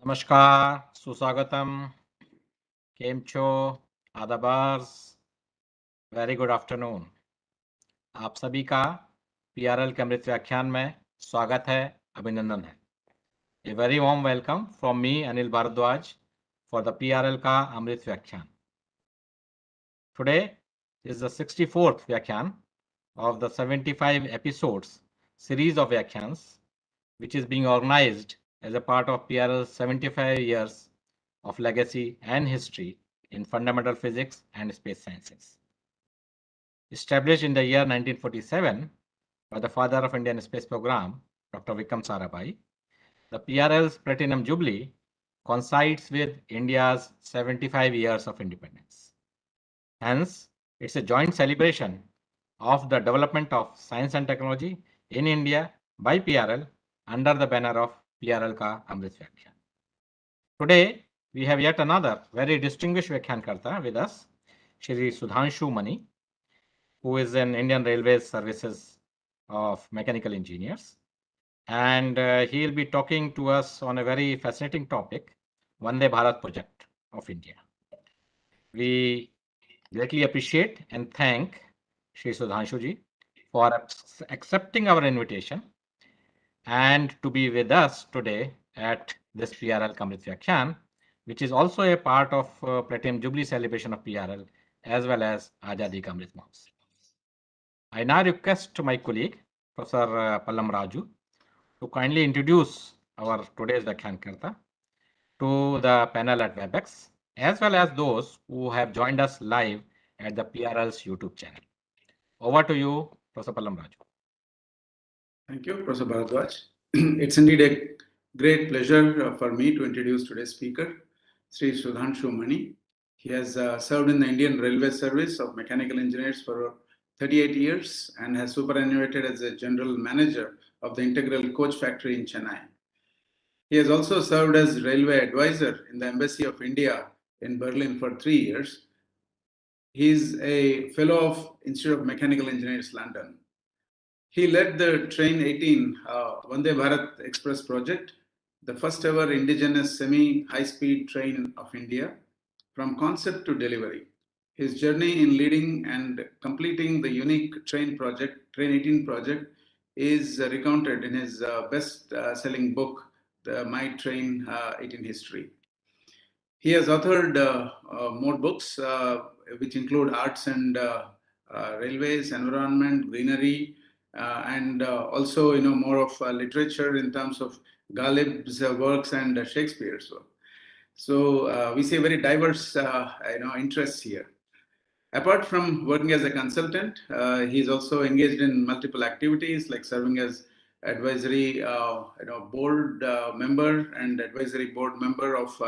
नमस्कार, सुस्वागतम, केम छो, आदाबार्स, वेरी गुड आफ्टरनून। आप सभी का पीआरएल के अमृत व्याख्यान में स्वागत है, अभिनंदन है। A very warm welcome from me Anil Bhardwaj for the PRL का अमृत व्याख्यान। टुडे is the 64th व्याख्यान of the 75 episodes series of व्याख्यान्स which is being organized as a part of PRL's 75 years of legacy and history in fundamental physics and space sciences. Established in the year 1947 by the father of Indian space program, Dr. Vikram Sarabhai, the PRL's Platinum Jubilee coincides with India's 75 years of independence. Hence, it's a joint celebration of the development of science and technology in India by PRL under the banner of PRL Ka Amrit Vyakhyaan. Today, we have yet another very distinguished Vyakhyaan with us, Shri Sudhanshu Mani, who is an Indian Railways Services of Mechanical Engineers. And he'll be talking to us on a very fascinating topic, Vande Bharat Project of India. We greatly appreciate and thank Shri Sudhanshu ji for accepting our invitation and to be with us today at this PRL Kamrit Vyakhyaan, which is also a part of Platinum Jubilee celebration of PRL as well as Azadi Ka Amrit Mahotsav. I now request my colleague, Professor Pallam Raju, to kindly introduce our today's Vyakhyaan to the panel at WebEx, as well as those who have joined us live at the PRL's YouTube channel. Over to you, Professor Pallam Raju. Thank you, Professor Bharadwaj. It's indeed a great pleasure for me to introduce today's speaker, Sri Sudhanshu Mani. He has served in the Indian Railway Service of Mechanical Engineers for 38 years and has superannuated as a general manager of the Integral Coach Factory in Chennai. He has also served as railway advisor in the Embassy of India in Berlin for 3 years. He is a fellow of Institute of Mechanical Engineers, London. He led the Train 18 Vande Bharat Express project, the first ever indigenous semi-high-speed train of India, from concept to delivery. His journey in leading and completing the unique Train 18 project, is recounted in his best-selling book, the My Train 18 History. He has authored more books, which include Arts and Railways, Environment, Greenery, and also more of literature in terms of Ghalib's works and Shakespeare's work. So we see very diverse interests here. Apart from working as a consultant, he is also engaged in multiple activities like serving as advisory board member and advisory board member of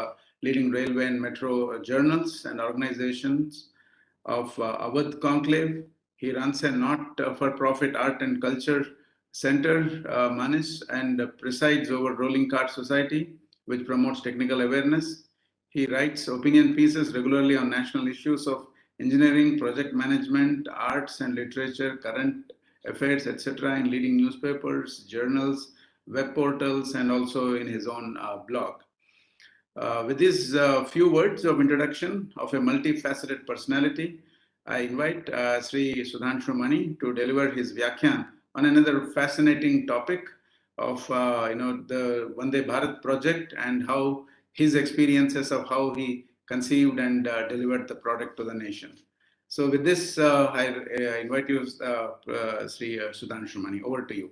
leading railway and metro journals and organizations of Awadh Conclave. He runs a not-for-profit art and culture center, Manis, and presides over Rolling Cart Society, which promotes technical awareness. He writes opinion pieces regularly on national issues of engineering, project management, arts and literature, current affairs, etc., in leading newspapers, journals, web portals, and also in his own blog. With these few words of introduction of a multifaceted personality, I invite Sri Sudhanshu Mani to deliver his Vyakhyaan on another fascinating topic of the Vande Bharat project and how his experiences of how he conceived and delivered the product to the nation. So with this, I invite you, Sri Sudhanshu Mani. Over to you.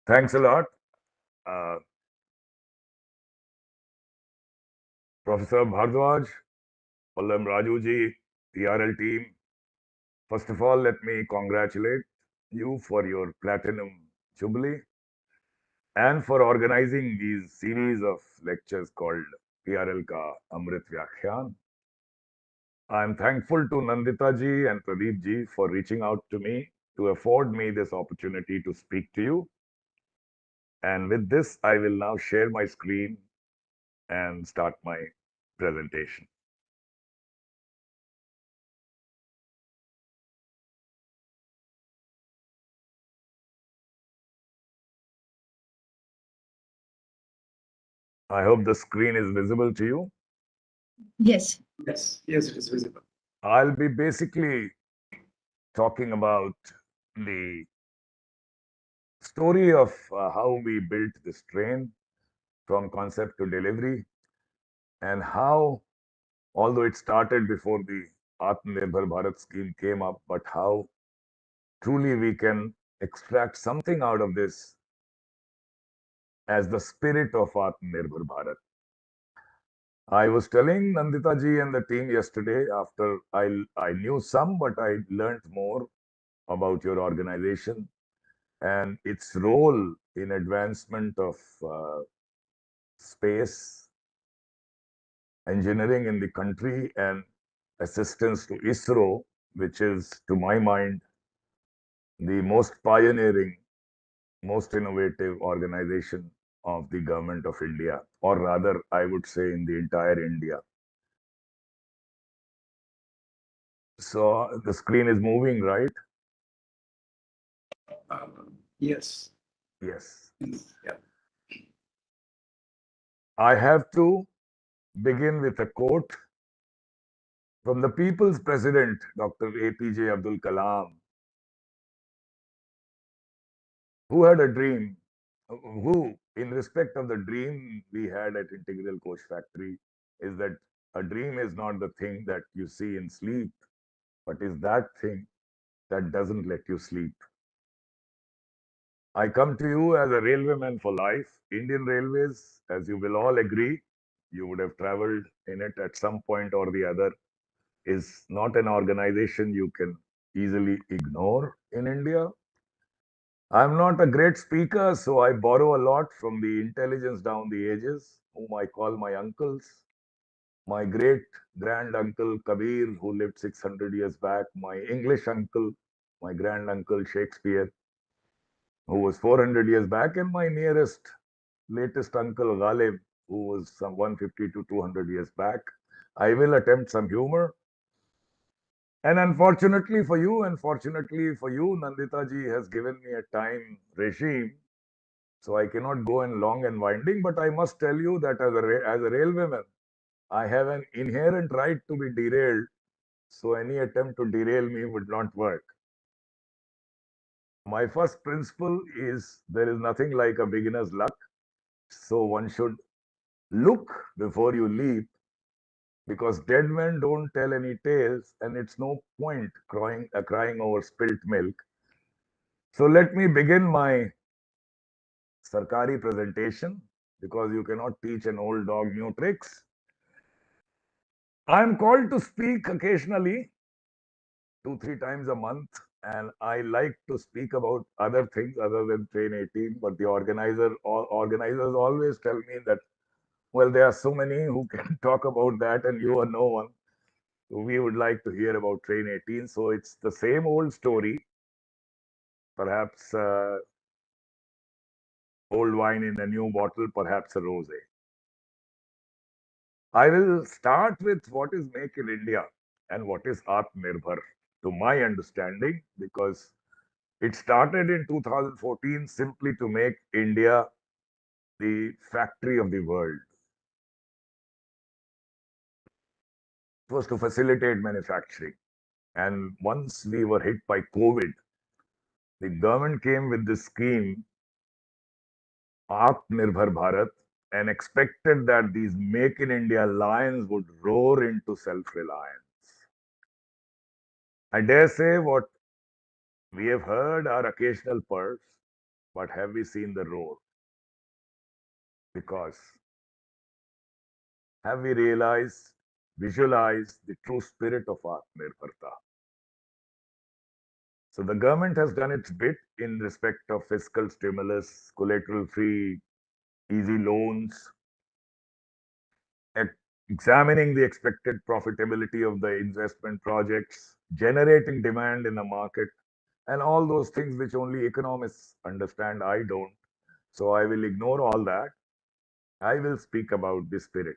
Thanks a lot. Professor Bhardwaj, Pallam Raju ji, PRL team. First of all, let me congratulate you for your Platinum Jubilee and for organizing these series of lectures called PRL Ka Amrit Vyakhyaan. I'm thankful to Nandita ji and Pradeep ji for reaching out to me to afford me this opportunity to speak to you. And with this, I will now share my screen and start my presentation. I hope the screen is visible to you. Yes. Yes, yes, it is visible. I'll be basically talking about the story of how we built this train from concept to delivery, and how, although it started before the Atmanirbhar Bharat scheme came up, but how truly we can extract something out of this as the spirit of Atmanirbhar Bharat. I was telling Nandita ji and the team yesterday, after I knew some, but I learned more about your organization and its role in advancement of space engineering in the country and assistance to ISRO, which is, to my mind, the most pioneering, most innovative organization of the government of India, or rather, I would say in the entire India. So the screen is moving, right? Yes. Yes. Yeah. I have to begin with a quote from the People's President, Dr. APJ Abdul Kalam, who had a dream, who, in respect of the dream we had at Integral Coach Factory, is that a dream is not the thing that you see in sleep, but is that thing that doesn't let you sleep. I come to you as a railwayman for life. Indian Railways, as you will all agree, you would have traveled in it at some point or the other, is not an organization you can easily ignore in India. I'm not a great speaker, so I borrow a lot from the intelligence down the ages, whom I call my uncles. My great grand uncle Kabir, who lived 600 years back, my English uncle, my grand uncle Shakespeare, who was 400 years back, and my nearest, latest uncle Ghalib, who was some 150 to 200 years back. I will attempt some humor. And unfortunately for you, Nandita ji has given me a time regime. So I cannot go in long and winding, but I must tell you that as a railwayman, I have an inherent right to be derailed. So any attempt to derail me would not work. My first principle is there is nothing like a beginner's luck. So one should look before you leap, because dead men don't tell any tales, and it's no point crying over spilt milk. So let me begin my Sarkari presentation, because you cannot teach an old dog new tricks. I'm called to speak occasionally, 2-3 times a month, and I like to speak about other things other than Train 18. But the organizers always tell me that, well, there are so many who can talk about that, and you are no one. So we would like to hear about Train 18. So it's the same old story, perhaps old wine in a new bottle, perhaps a rosé. I will start with what is Make in India and what is Atmanirbhar, to my understanding, because it started in 2014 simply to make India the factory of the world. It was to facilitate manufacturing. And once we were hit by COVID, the government came with this scheme, Atmanirbhar Bharat, and expected that these Make in India lions would roar into self-reliance. I dare say what we have heard are occasional purrs, but have we seen the roar? Because have we visualized the true spirit of Atmanirbharta? So the government has done its bit in respect of fiscal stimulus, collateral-free, easy loans, examining the expected profitability of the investment projects, generating demand in the market, and all those things which only economists understand. I don't. So I will ignore all that. I will speak about the spirit.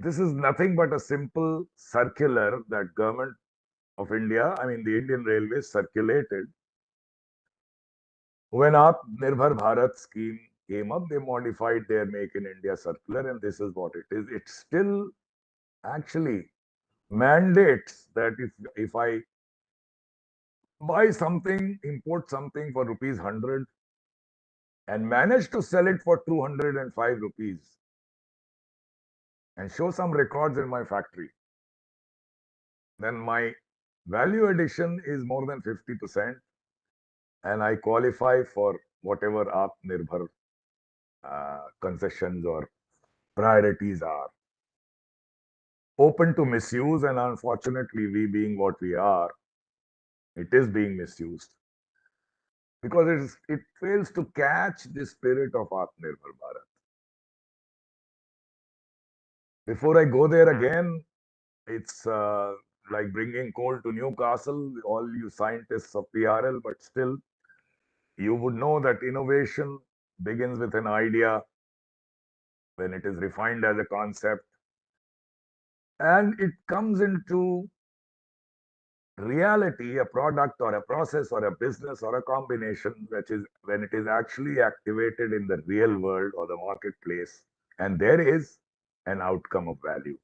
This is nothing but a simple circular that government of India, I mean the Indian Railways, circulated when Atmanirbhar Bharat scheme came up, they modified their Make in India circular, and this is what it is. It still actually mandates that if I buy something, import something for rupees 100 and manage to sell it for 205 rupees and show some records in my factory, then my value addition is more than 50% and I qualify for whatever Atmanirbhar concessions or priorities are. Open to misuse, and unfortunately, we being what we are, it is being misused because it fails to catch the spirit of Atmanirbhar Bharat. Before I go there again, it's like bringing coal to Newcastle, all you scientists of PRL, but still, you would know that innovation begins with an idea when it is refined as a concept and it comes into reality, a product or a process or a business or a combination, which is when it is actually activated in the real world or the marketplace, and there is an outcome of value.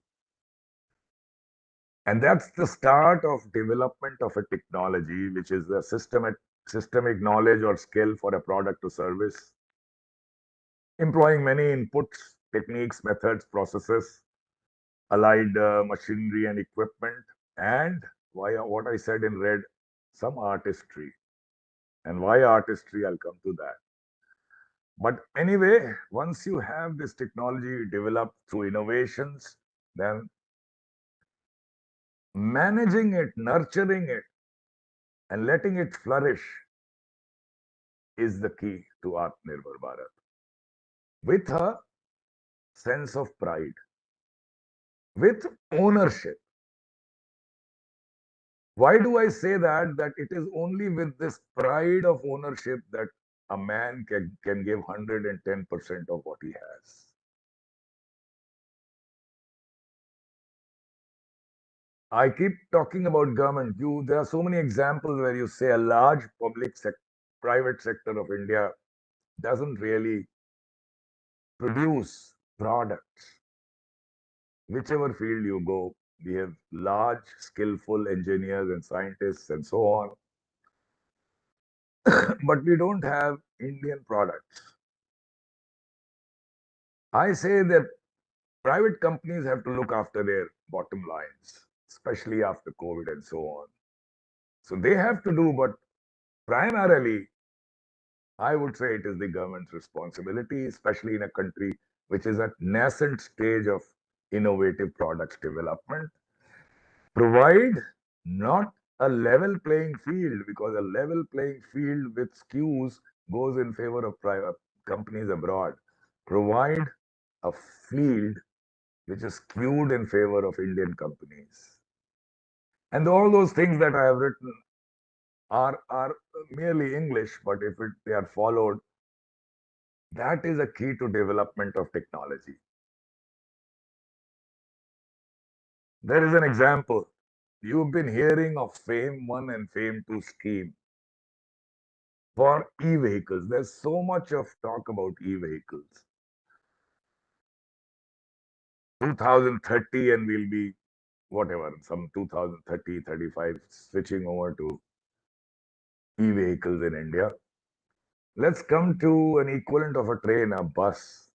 And that's the start of development of a technology, which is a systemic knowledge or skill for a product or service, employing many inputs, techniques, methods, processes, allied machinery and equipment, and what I said in red, some artistry. And why artistry, I'll come to that. But anyway, once you have this technology developed through innovations, then managing it, nurturing it, and letting it flourish is the key to Atmanirbhar Bharat. With a sense of pride, with ownership. Why do I say that? That it is only with this pride of ownership that a man can give 110% of what he has. I keep talking about government. There are so many examples where you say a large private sector of India doesn't really produce products. Whichever field you go, we have large, skillful engineers and scientists and so on. But we don't have Indian products. I say that private companies have to look after their bottom lines, especially after COVID and so on. So they have to do, but primarily, I would say it is the government's responsibility, especially in a country which is at nascent stage of innovative products development. Provide not a level playing field, because a level playing field with skews goes in favor of private companies abroad. Provide a field which is skewed in favor of Indian companies. And all those things that I have written are merely English, but if they are followed, that is a key to development of technology. There is an example. You've been hearing of FAME 1 and FAME 2 scheme for e-vehicles. There's so much of talk about e-vehicles. 2030 and we'll be whatever, some 2030, 35 switching over to e-vehicles in India. Let's come to an equivalent of a train, a bus.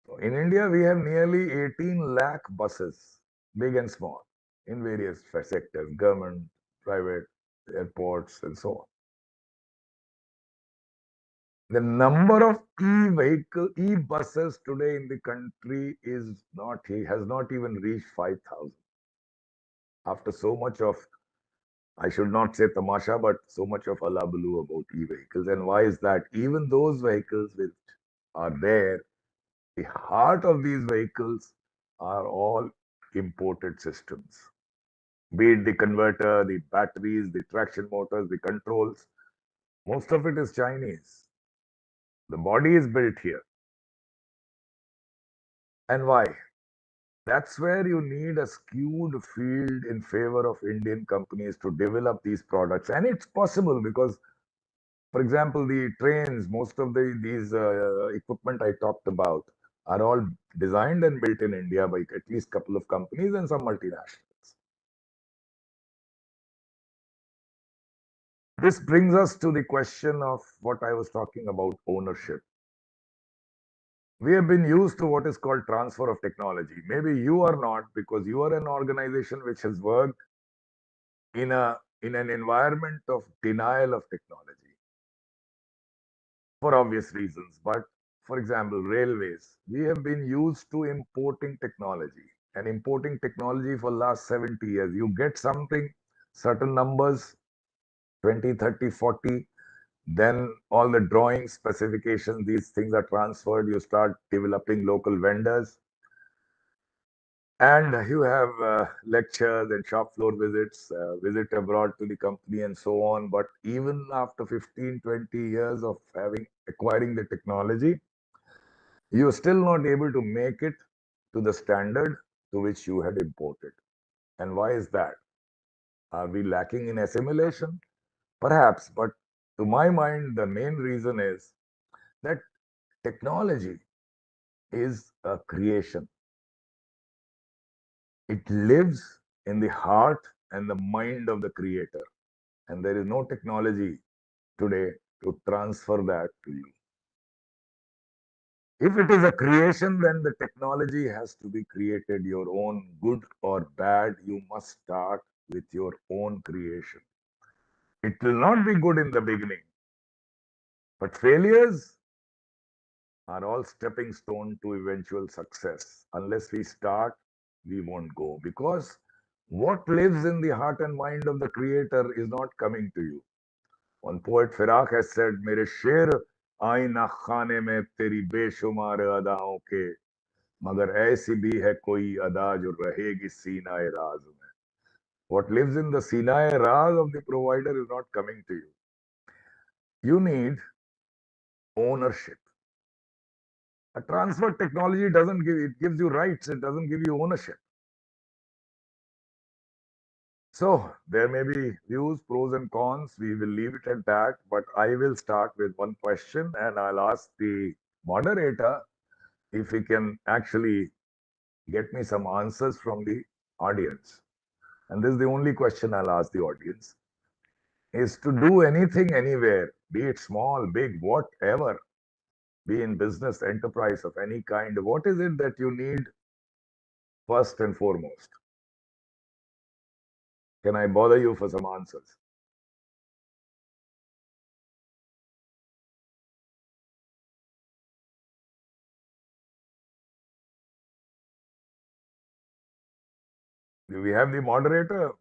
So in India, we have nearly 18 lakh buses, big and small, in various sectors, government, private, airports, and so on. The number of e-buses today in the country has not even reached 5,000. After so much of, I should not say tamasha, but so much of hullabaloo about e-vehicles. And why is that? Even those vehicles which are there, the heart of these vehicles are all imported systems. Be it the converter, the batteries, the traction motors, the controls, most of it is Chinese. The body is built here. And why? That's where you need a skewed field in favor of Indian companies to develop these products. And it's possible because For example, the trains, most of these equipment I talked about are all designed and built in India by at least a couple of companies and some multinationals. This brings us to the question of what I was talking about, ownership. We have been used to what is called transfer of technology. Maybe you are not, because you are an organization which has worked in an environment of denial of technology for obvious reasons. But for example, railways, we have been used to importing technology and importing technology for last 70 years. You get something, certain numbers, 20, 30, 40, then all the drawings, specifications, these things are transferred. You start developing local vendors. And you have lectures and shop floor visits, visit abroad to the company and so on. But even after 15, 20 years of acquiring the technology, you are still not able to make it to the standard to which you had imported. And why is that? Are we lacking in assimilation? Perhaps, but to my mind, the main reason is that technology is a creation. It lives in the heart and the mind of the creator. And there is no technology today to transfer that to you. If it is a creation, then the technology has to be created your own, good or bad. You must start with your own creation. It will not be good in the beginning, but failures are all stepping stone to eventual success. Unless we start, we won't go, because what lives in the heart and mind of the creator is not coming to you. One poet Firak has said, मेरे शेर आईना खाने में तेरी बेशुमार अदाओं के, मगर ऐसी भी है कोई अदा जो रहेगी सीनाए राज में. What lives in the सीनाए Raj of the provider is not coming to you. You need ownership. A transfer technology doesn't give, it gives you rights, it doesn't give you ownership. So there may be views, pros and cons. We will leave it at that. But I will start with one question, and I'll ask the moderator if he can actually get me some answers from the audience. And this is the only question I'll ask the audience, is to do anything anywhere, be it small, big, whatever, be in business, enterprise of any kind. What is it that you need first and foremost? Can I bother you for some answers? Do we have the moderator?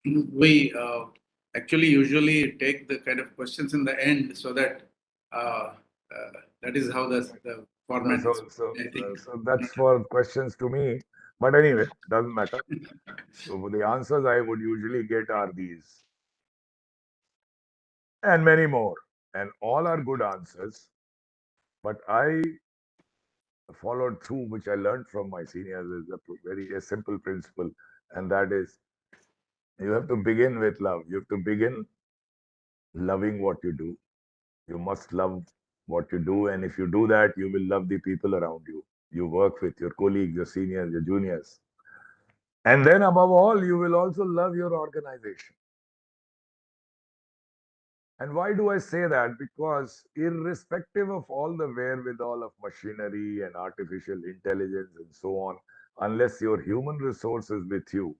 We actually usually take the kind of questions in the end, so that that is how the format is. I think. So that's for questions to me. But anyway, doesn't matter. So the answers I would usually get are these, and many more. And all are good answers. But I followed through, which I learned from my seniors, is a simple principle. And that is, you have to begin with love. You have to begin loving what you do. You must love what you do. And if you do that, you will love the people around you. You work with your colleagues, your seniors, your juniors. And then above all, you will also love your organization. And why do I say that? Because irrespective of all the wherewithal of machinery and artificial intelligence and so on, unless your human resource is with you,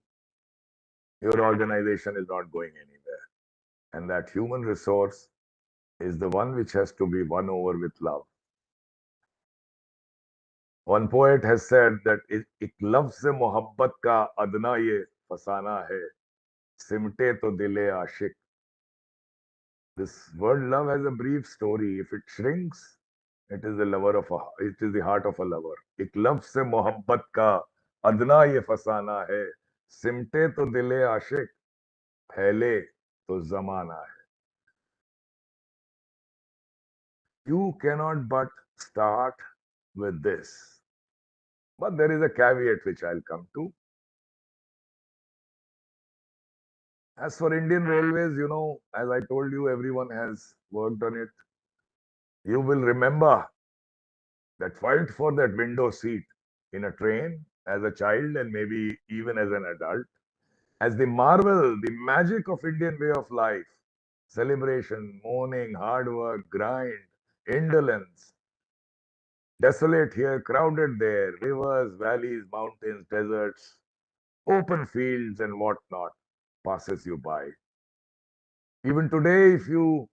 your organization is not going anywhere. And that human resource is the one which has to be won over with love. One poet has said that एक लफ्ज़ से मोहब्बत का अदना ये फसाना है, सिमटे तो दिले आशिक. This word love has a brief story. If it shrinks, it is the heart of a lover. एक लफ्ज़ से मोहब्बत का अदना ये फसाना है, सिमटे तो दिले आशिक, फैले तो ज़माना है. You cannot but start with this. But there is a caveat which I'll come to. As for Indian Railways, as I told you, everyone has worked on it. You will remember that fight for that window seat in a train as a child and maybe even as an adult, as they marvel the magic of Indian way of life, celebration, mourning, hard work, grind, indolence, desolate here, crowded there, rivers, valleys, mountains, deserts, open fields, and whatnot passes you by. Even today, if you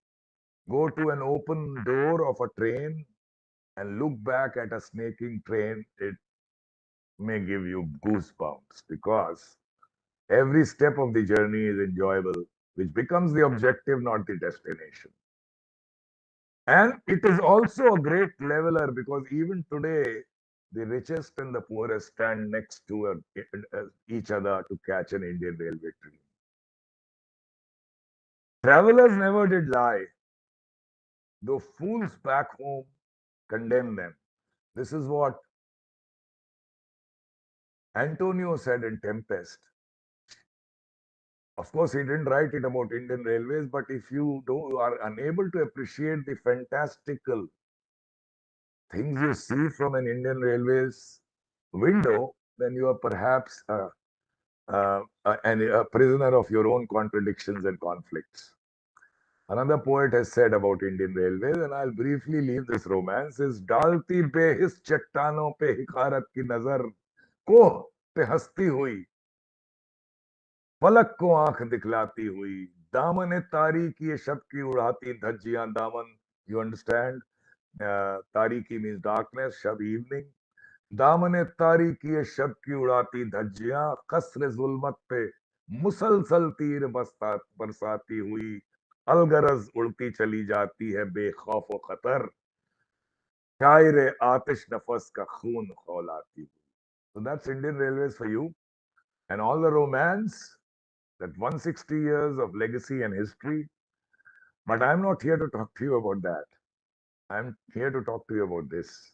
go to an open door of a train and look back at a snaking train, it may give you goosebumps because every step of the journey is enjoyable, which becomes the objective, not the destination. And it is also a great leveler because even today, the richest and the poorest stand next to each other to catch an Indian railway train. Travelers never did lie, though fools back home condemn them. This is what Antonio said in Tempest. Of course, he didn't write it about Indian Railways, but if you are unable to appreciate the fantastical things you see from an Indian Railways window, then you are perhaps a prisoner of your own contradictions and conflicts. Another poet has said about Indian Railways, and I'll briefly leave this romance, is डालती बेहिस चट्टानों पे हिकारत की नजर कोह पे हंसती हुई फलक को आंख दिखलाती हुई दामन तारीकी ये शब की उड़ाती धज्जियां दामन you understand तारीकी means darkness shab evening दामन तारीकी ये शब की उड़ाती धज्जियां कसर जुल्मत पे मुसलसल तीर बरसाती हुई अलगरज उड़ती चली जाती है बेखौफ व खतर शायर आतिश नफस का खून खौलाती हुई. So that's Indian Railways for you and all the romance, that 160 years of legacy and history. But I'm not here to talk to you about that. I'm here to talk to you about this.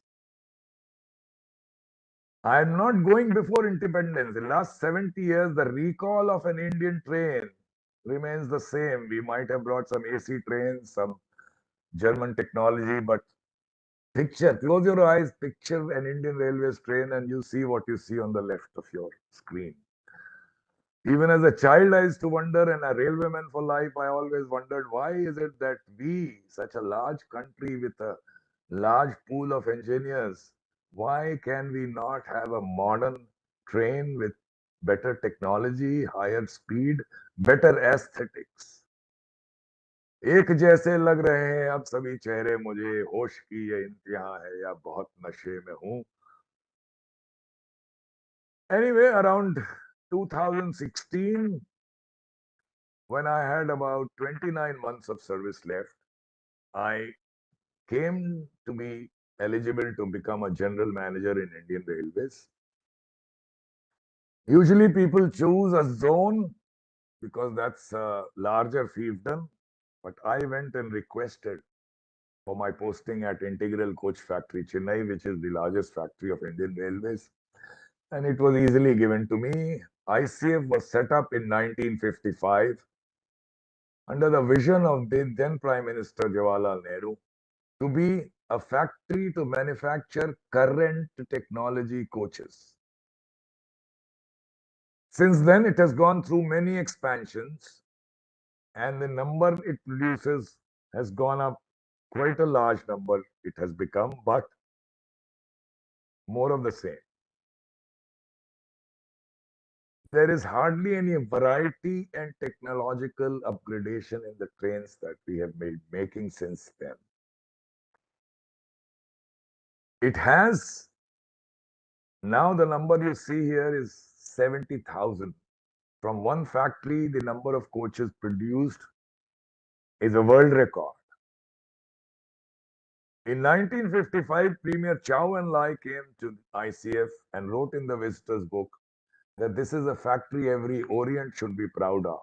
I'm not going before independence. In the last 70 years, the recall of an Indian train remains the same. We might have brought some AC trains, some German technology, but close your eyes, picture an Indian Railways train, and you see what you see on the left of your screen. Even as a child, I used to wonder, and a railwayman for life, I always wondered, why is it that we, such a large country with a large pool of engineers, why can we not have a modern train with better technology, higher speed, better aesthetics? एक जैसे लग रहे हैं अब सभी चेहरे मुझे, होश की ये इंतहा है या बहुत नशे में हूं. Anyway, around 2016, when I had about 29 months of service left, I came to be eligible to become a general manager in Indian Railways. Usually people choose a zone because that's a larger fiefdom, but I went and requested for my posting at Integral Coach Factory, Chennai, which is the largest factory of Indian Railways. And it was easily given to me. ICF was set up in 1955 under the vision of the then Prime Minister Jawaharlal Nehru to be a factory to manufacture current technology coaches. Since then, it has gone through many expansions, and the number it produces has gone up quite a large number. It has become, but more of the same. There is hardly any variety and technological upgradation in the trains that we have been making since then. It has, now the number you see here is 70,000. From one factory, the number of coaches produced is a world record. In 1955, Premier Chow and Lai came to ICF and wrote in the visitors book that this is a factory every Orient should be proud of.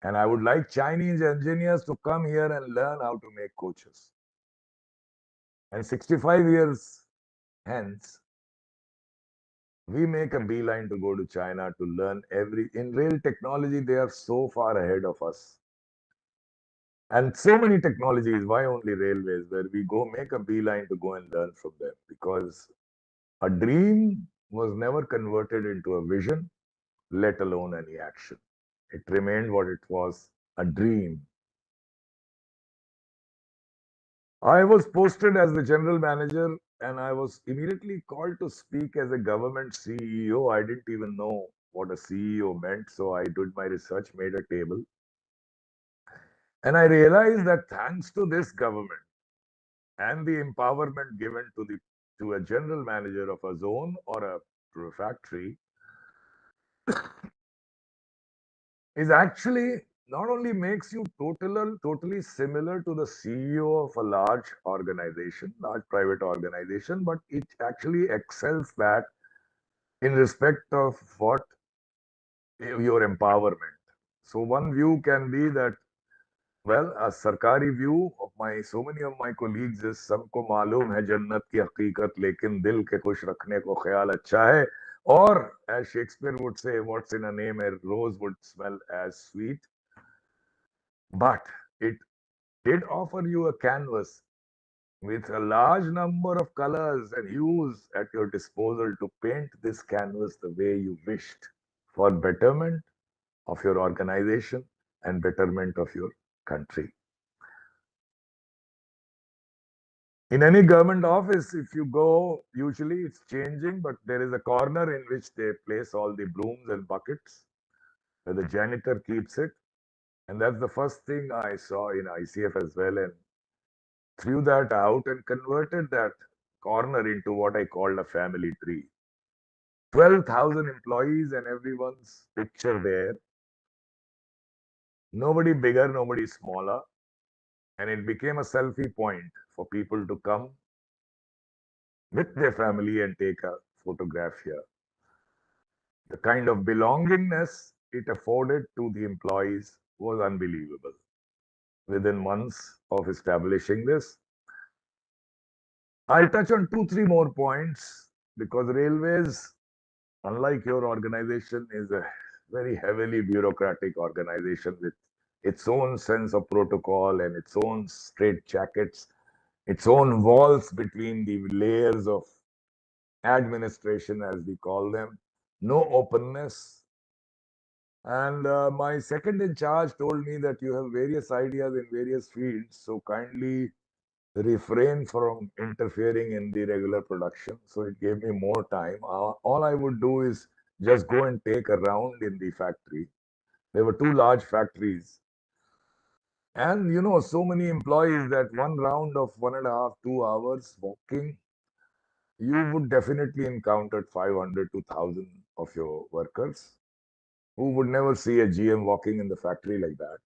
And I would like Chinese engineers to come here and learn how to make coaches. And 65 years hence, We make a beeline to go to China to learn in rail technology, they are so far ahead of us. And so many technologies, why only railways, where we go make a beeline to go and learn from them? Because a dream was never converted into a vision, let alone any action. It remained what it was, a dream. I was posted as the general manager and I was immediately called to speak as a government CEO. I didn't even know what a CEO meant, so I did my research, made a table. And I realized that thanks to this government and the empowerment given to a general manager of a zone or to a factory is actually not only makes you totally similar to the CEO of a large organization, large private organization, but it actually excels that in respect of what your empowerment. So one view can be that, well, a sarkari view of so many of my colleagues is सबको मालूम है जन्नत की हकीकत लेकिन दिल के खुश रखने को ख्याल अच्छा है. Or as Shakespeare would say, what's in a name, a rose would smell as sweet. But it did offer you a canvas with a large number of colors and hues at your disposal to paint this canvas the way you wished for betterment of your organization and betterment of your country. In any government office, if you go, usually it's changing, but there is a corner in which they place all the brooms and buckets where the janitor keeps it. And that's the first thing I saw in ICF as well, and threw that out and converted that corner into what I called a family tree. 12,000 employees and everyone's picture there. Nobody bigger, nobody smaller. And it became a selfie point for people to come with their family and take a photograph here. The kind of belongingness it afforded to the employees was unbelievable. Within months of establishing this, I'll touch on 2, 3 more points because railways, unlike your organization, is a very heavily bureaucratic organization with its own sense of protocol and its own straitjackets, its own walls between the layers of administration, as we call them, no openness. And my second in charge told me that you have various ideas in various fields, so kindly refrain from interfering in the regular production. So it gave me more time. All I would do is just go and take a round in the factory. There were 2 large factories. And so many employees that one round of 1.5, 2 hours walking, you would definitely encounter 500 to 1,000 of your workers who would never see a GM walking in the factory like that.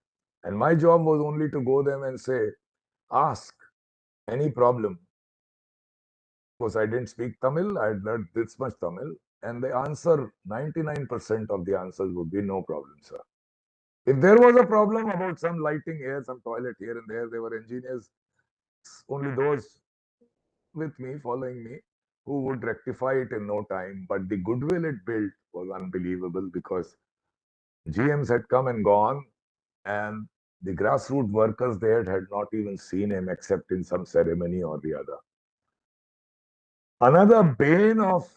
And my job was only to go them and say, ask any problem. Of course, I didn't speak Tamil. I had learned this much Tamil. And the answer, 99% of the answers would be no problem, sir. If there was a problem about some lighting here, some toilet here and there, there were engineers, only those with me, following me, who would rectify it in no time. But the goodwill it built was unbelievable because GMs had come and gone, and the grassroots workers there had not even seen him except in some ceremony or the other. Another bane of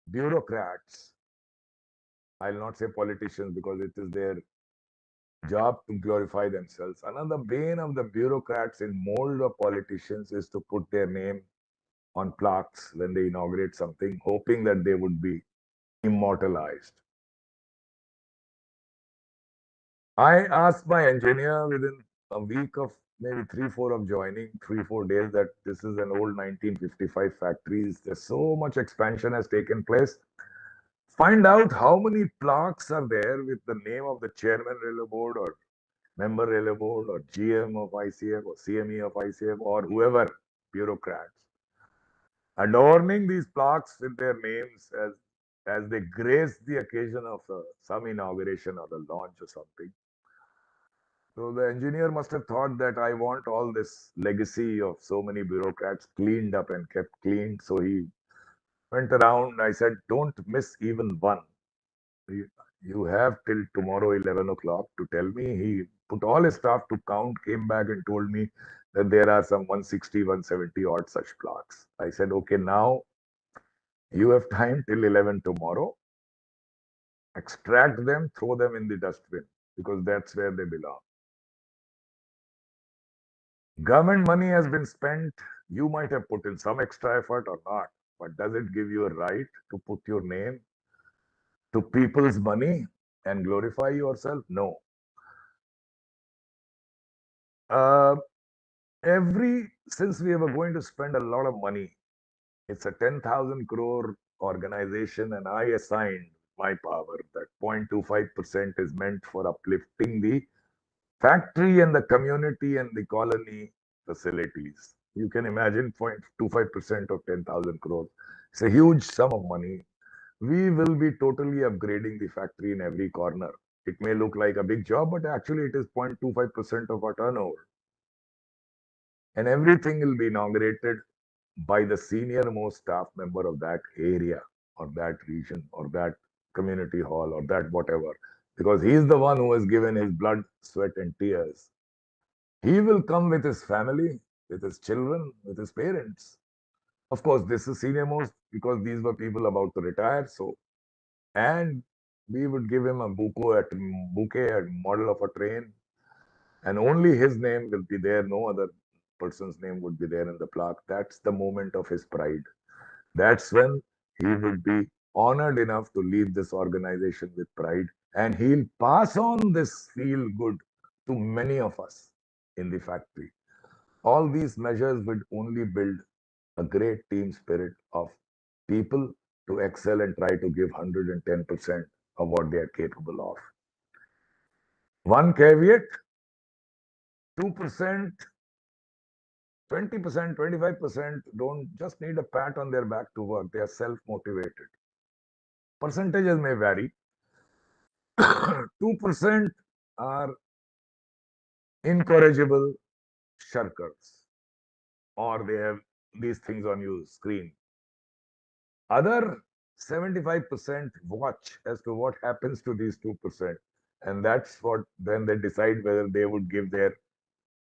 bureaucrats, I'll not say politicians because it is their job to glorify themselves. Another bane of the bureaucrats in mold of politicians is to put their name on plaques when they inaugurate something, hoping that they would be immortalized. I asked my engineer within a week of maybe 3, 4 of joining, 3, 4 days, that this is an old 1955 factory. There's so much expansion has taken place. Find out how many plaques are there with the name of the chairman railway board or member railway board or GM of ICF or CME of ICF or whoever, bureaucrats, adorning these plaques with their names as they grace the occasion of some inauguration or a launch or something. So the engineer must have thought that I want all this legacy of so many bureaucrats cleaned up and kept clean. So he went around. I said, don't miss even one. You have till tomorrow 11 o'clock to tell me. He put all his staff to count, came back and told me that there are some 160, 170 odd such plaques. I said, okay, now you have time till 11 tomorrow. Extract them, throw them in the dustbin because that's where they belong. Government money has been spent. You might have put in some extra effort or not, but does it give you a right to put your name to people's money and glorify yourself? No. Uh, since we were going to spend a lot of money, it's a 10,000 crore organization, and I assigned my power that 0.25% is meant for uplifting the factory and the community and the colony facilities. You can imagine 0.25% of 10,000 crores. It's a huge sum of money. We will be totally upgrading the factory in every corner. It may look like a big job, but actually it is 0.25% of our turnover. And everything will be inaugurated by the senior most staff member of that area or that region or that community hall or that whatever, because he is the one who has given his blood, sweat, and tears. He will come with his family, with his children, with his parents. Of course, this is senior most because these were people about to retire. So, and we would give him a bouquet at model of a train, and only his name will be there. No other person's name would be there in the plaque. That's the moment of his pride. That's when he will be honored enough to leave this organization with pride, and he'll pass on this feel good to many of us in the factory. All these measures would only build a great team spirit of people to excel and try to give 110% of what they are capable of. One caveat: 2%, 20%, 25% don't just need a pat on their back to work. They are self motivated. Percentages may vary. 2% are incorrigible shirkers, or they have these things on your screen. Other 75% watch as to what happens to these 2%. And that's what then they decide whether they would give their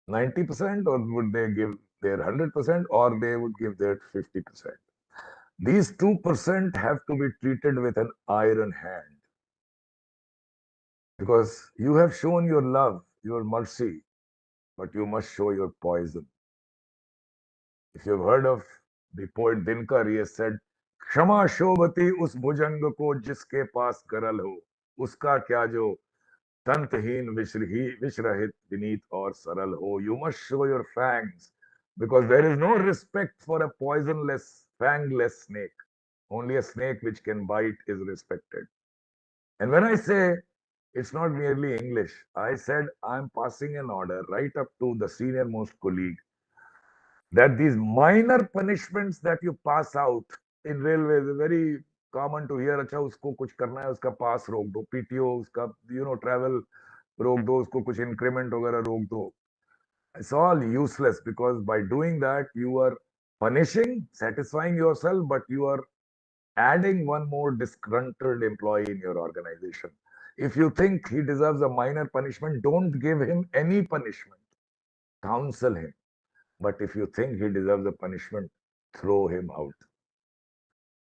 90% or would they give their 100% or they would give their 50%. These 2% have to be treated with an iron hand because you have shown your love, your mercy, but you must show your poison. If you've heard of the poet Dinkar, he has said, क्षमा शोभती उस भुजंग को जिसके पास करल हो, उसका क्या जो तंतहीन विषरहित विनीत और सरल हो. You must show your fangs because there is no respect for a poisonless, fangless snake. Only a snake which can bite is respected. And when I say it's not merely English, I said I'm passing an order right up to the senior most colleague that these minor punishments that you pass out in railways is very common to hear. अच्छा उसको कुछ करना है, उसका पास रोक दो, PTO उसका travel रोक दो, उसको कुछ increment वगैरह रोक दो. It's all useless because by doing that you are punishing, satisfying yourself, but you are adding one more disgruntled employee in your organization. If you think he deserves a minor punishment, don't give him any punishment. Counsel him. But if you think he deserves a punishment, throw him out.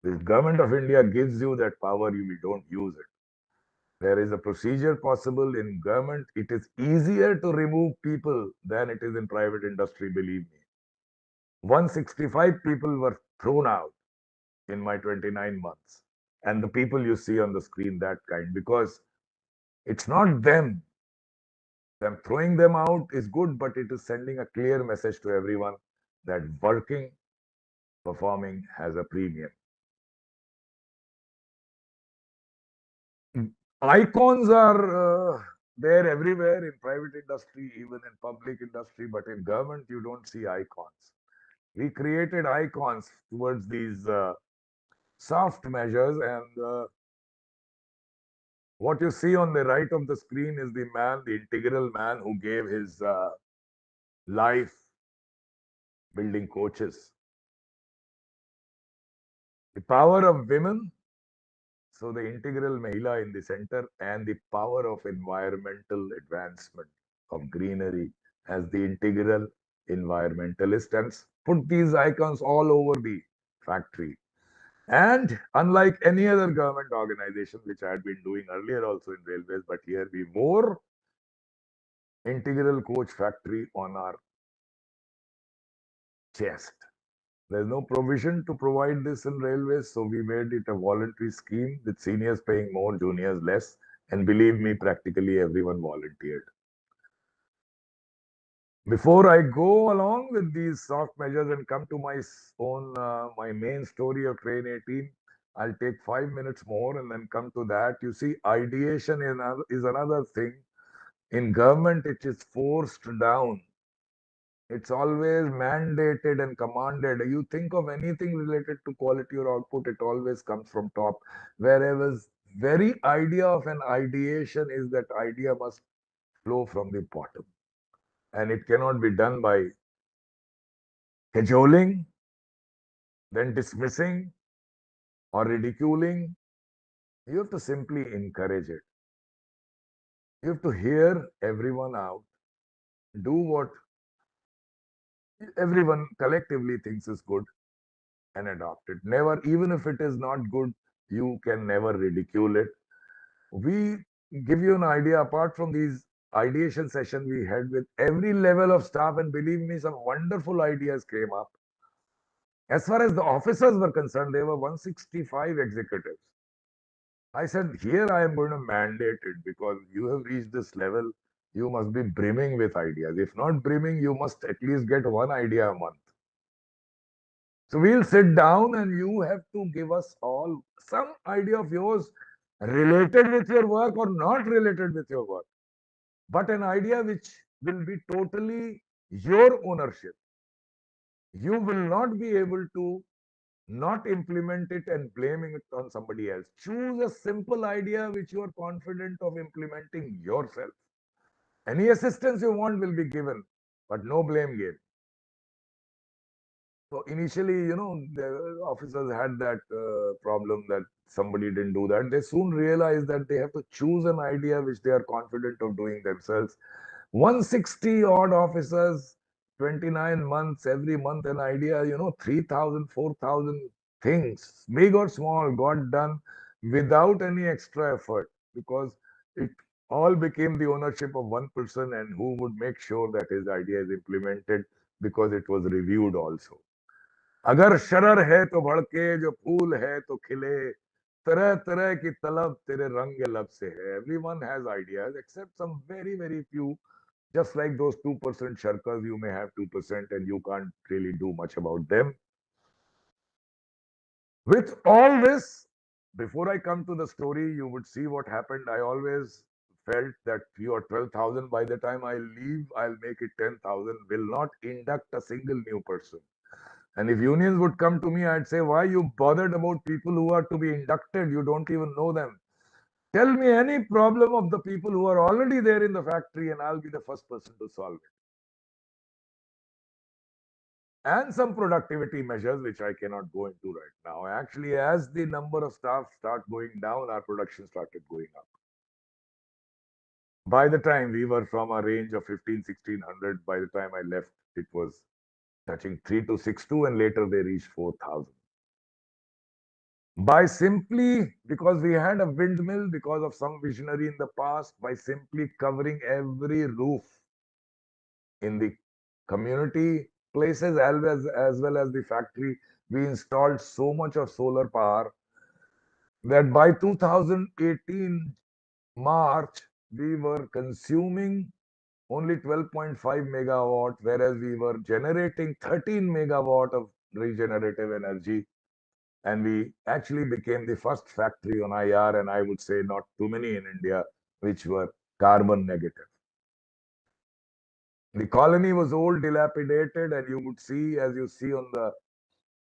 The government of India gives you that power, you don't use it. There is a procedure possible in government. It is easier to remove people than it is in private industry, believe me. 165 people were thrown out in my 29 months. And the people you see on the screen, that kind, because it's not them. Them throwing them out is good, but it is sending a clear message to everyone that working, performing has a premium. Icons are there everywhere in private industry, even in public industry, but in government, you don't see icons. We created icons towards these soft measures, and what you see on the right of the screen is the man, the integral man who gave his life building coaches. The power of women, so the integral Mahila in the center, and the power of environmental advancement of greenery as the integral environmentalist, and put these icons all over the factory. And unlike any other government organization, which I had been doing earlier also in railways, but here we wore integral coach factory on our chest. There's no provision to provide this in railways, so we made it a voluntary scheme with seniors paying more, juniors less. And believe me, practically everyone volunteered. Before I go along with these soft measures and come to my main story of Train 18, I'll take 5 minutes more and then come to that. You see, ideation is another thing. In government, it is forced down. It's always mandated and commanded. You think of anything related to quality or output, it always comes from top. Whereas very idea of an ideation is that idea must flow from the bottom. And it cannot be done by cajoling, then dismissing or ridiculing. You have to simply encourage it. You have to hear everyone out, do what everyone collectively thinks is good, and adopt it. Never, even if it is not good, you can never ridicule it. We give you an idea apart from these ideation session we had with every level of staff, and believe me, some wonderful ideas came up. As far as the officers were concerned, there were 165 executives. I said, here I am going to mandate it because you have reached this level. You must be brimming with ideas. If not brimming, you must at least get one idea a month. So we'll sit down and you have to give us all some idea of yours related with your work or not related with your work, but an idea which will be totally your ownership. You will not be able to not implement it and blaming it on somebody else. Choose a simple idea which you are confident of implementing yourself. Any assistance you want will be given, but no blame game. So initially, the officers had that problem that somebody didn't do that. They soon realized that they have to choose an idea which they are confident of doing themselves. 160 odd officers, 29 months, every month an idea, 3,000, 4,000 things, big or small, got done without any extra effort because it all became the ownership of one person and who would make sure that his idea is implemented because it was reviewed also. अगर शरर है तो भड़के जो फूल है तो खिले तरह तरह की तलब तेरे रंग लब से है. Everyone has ideas except some very very few, just like those 2% shirkers. You may have 2% and you can't really do much about them. With all this, before I come to the story, you would see what happened. I always felt that you are 12,000. By the time I leave, I'll make it 10,000. Will not induct a single new person. And if unions would come to me, I'd say, why you bothered about people who are to be inducted? You don't even know them. Tell me any problem of the people who are already there in the factory and I'll be the first person to solve it. And some productivity measures, which I cannot go into right now. Actually, as the number of staff start going down, our production started going up. By the time we were from a range of 1600, by the time I left, it was touching 3262 and later they reached 4,000. By simply, because we had a windmill, because of some visionary in the past, by simply covering every roof in the community places as well as the factory, we installed so much of solar power that by 2018 March, we were consuming only 12.5 megawatt, whereas we were generating 13 megawatt of regenerative energy. And we actually became the first factory on IR, and I would say not too many in India, which were carbon negative. The colony was old, dilapidated, and you would see, as you see on the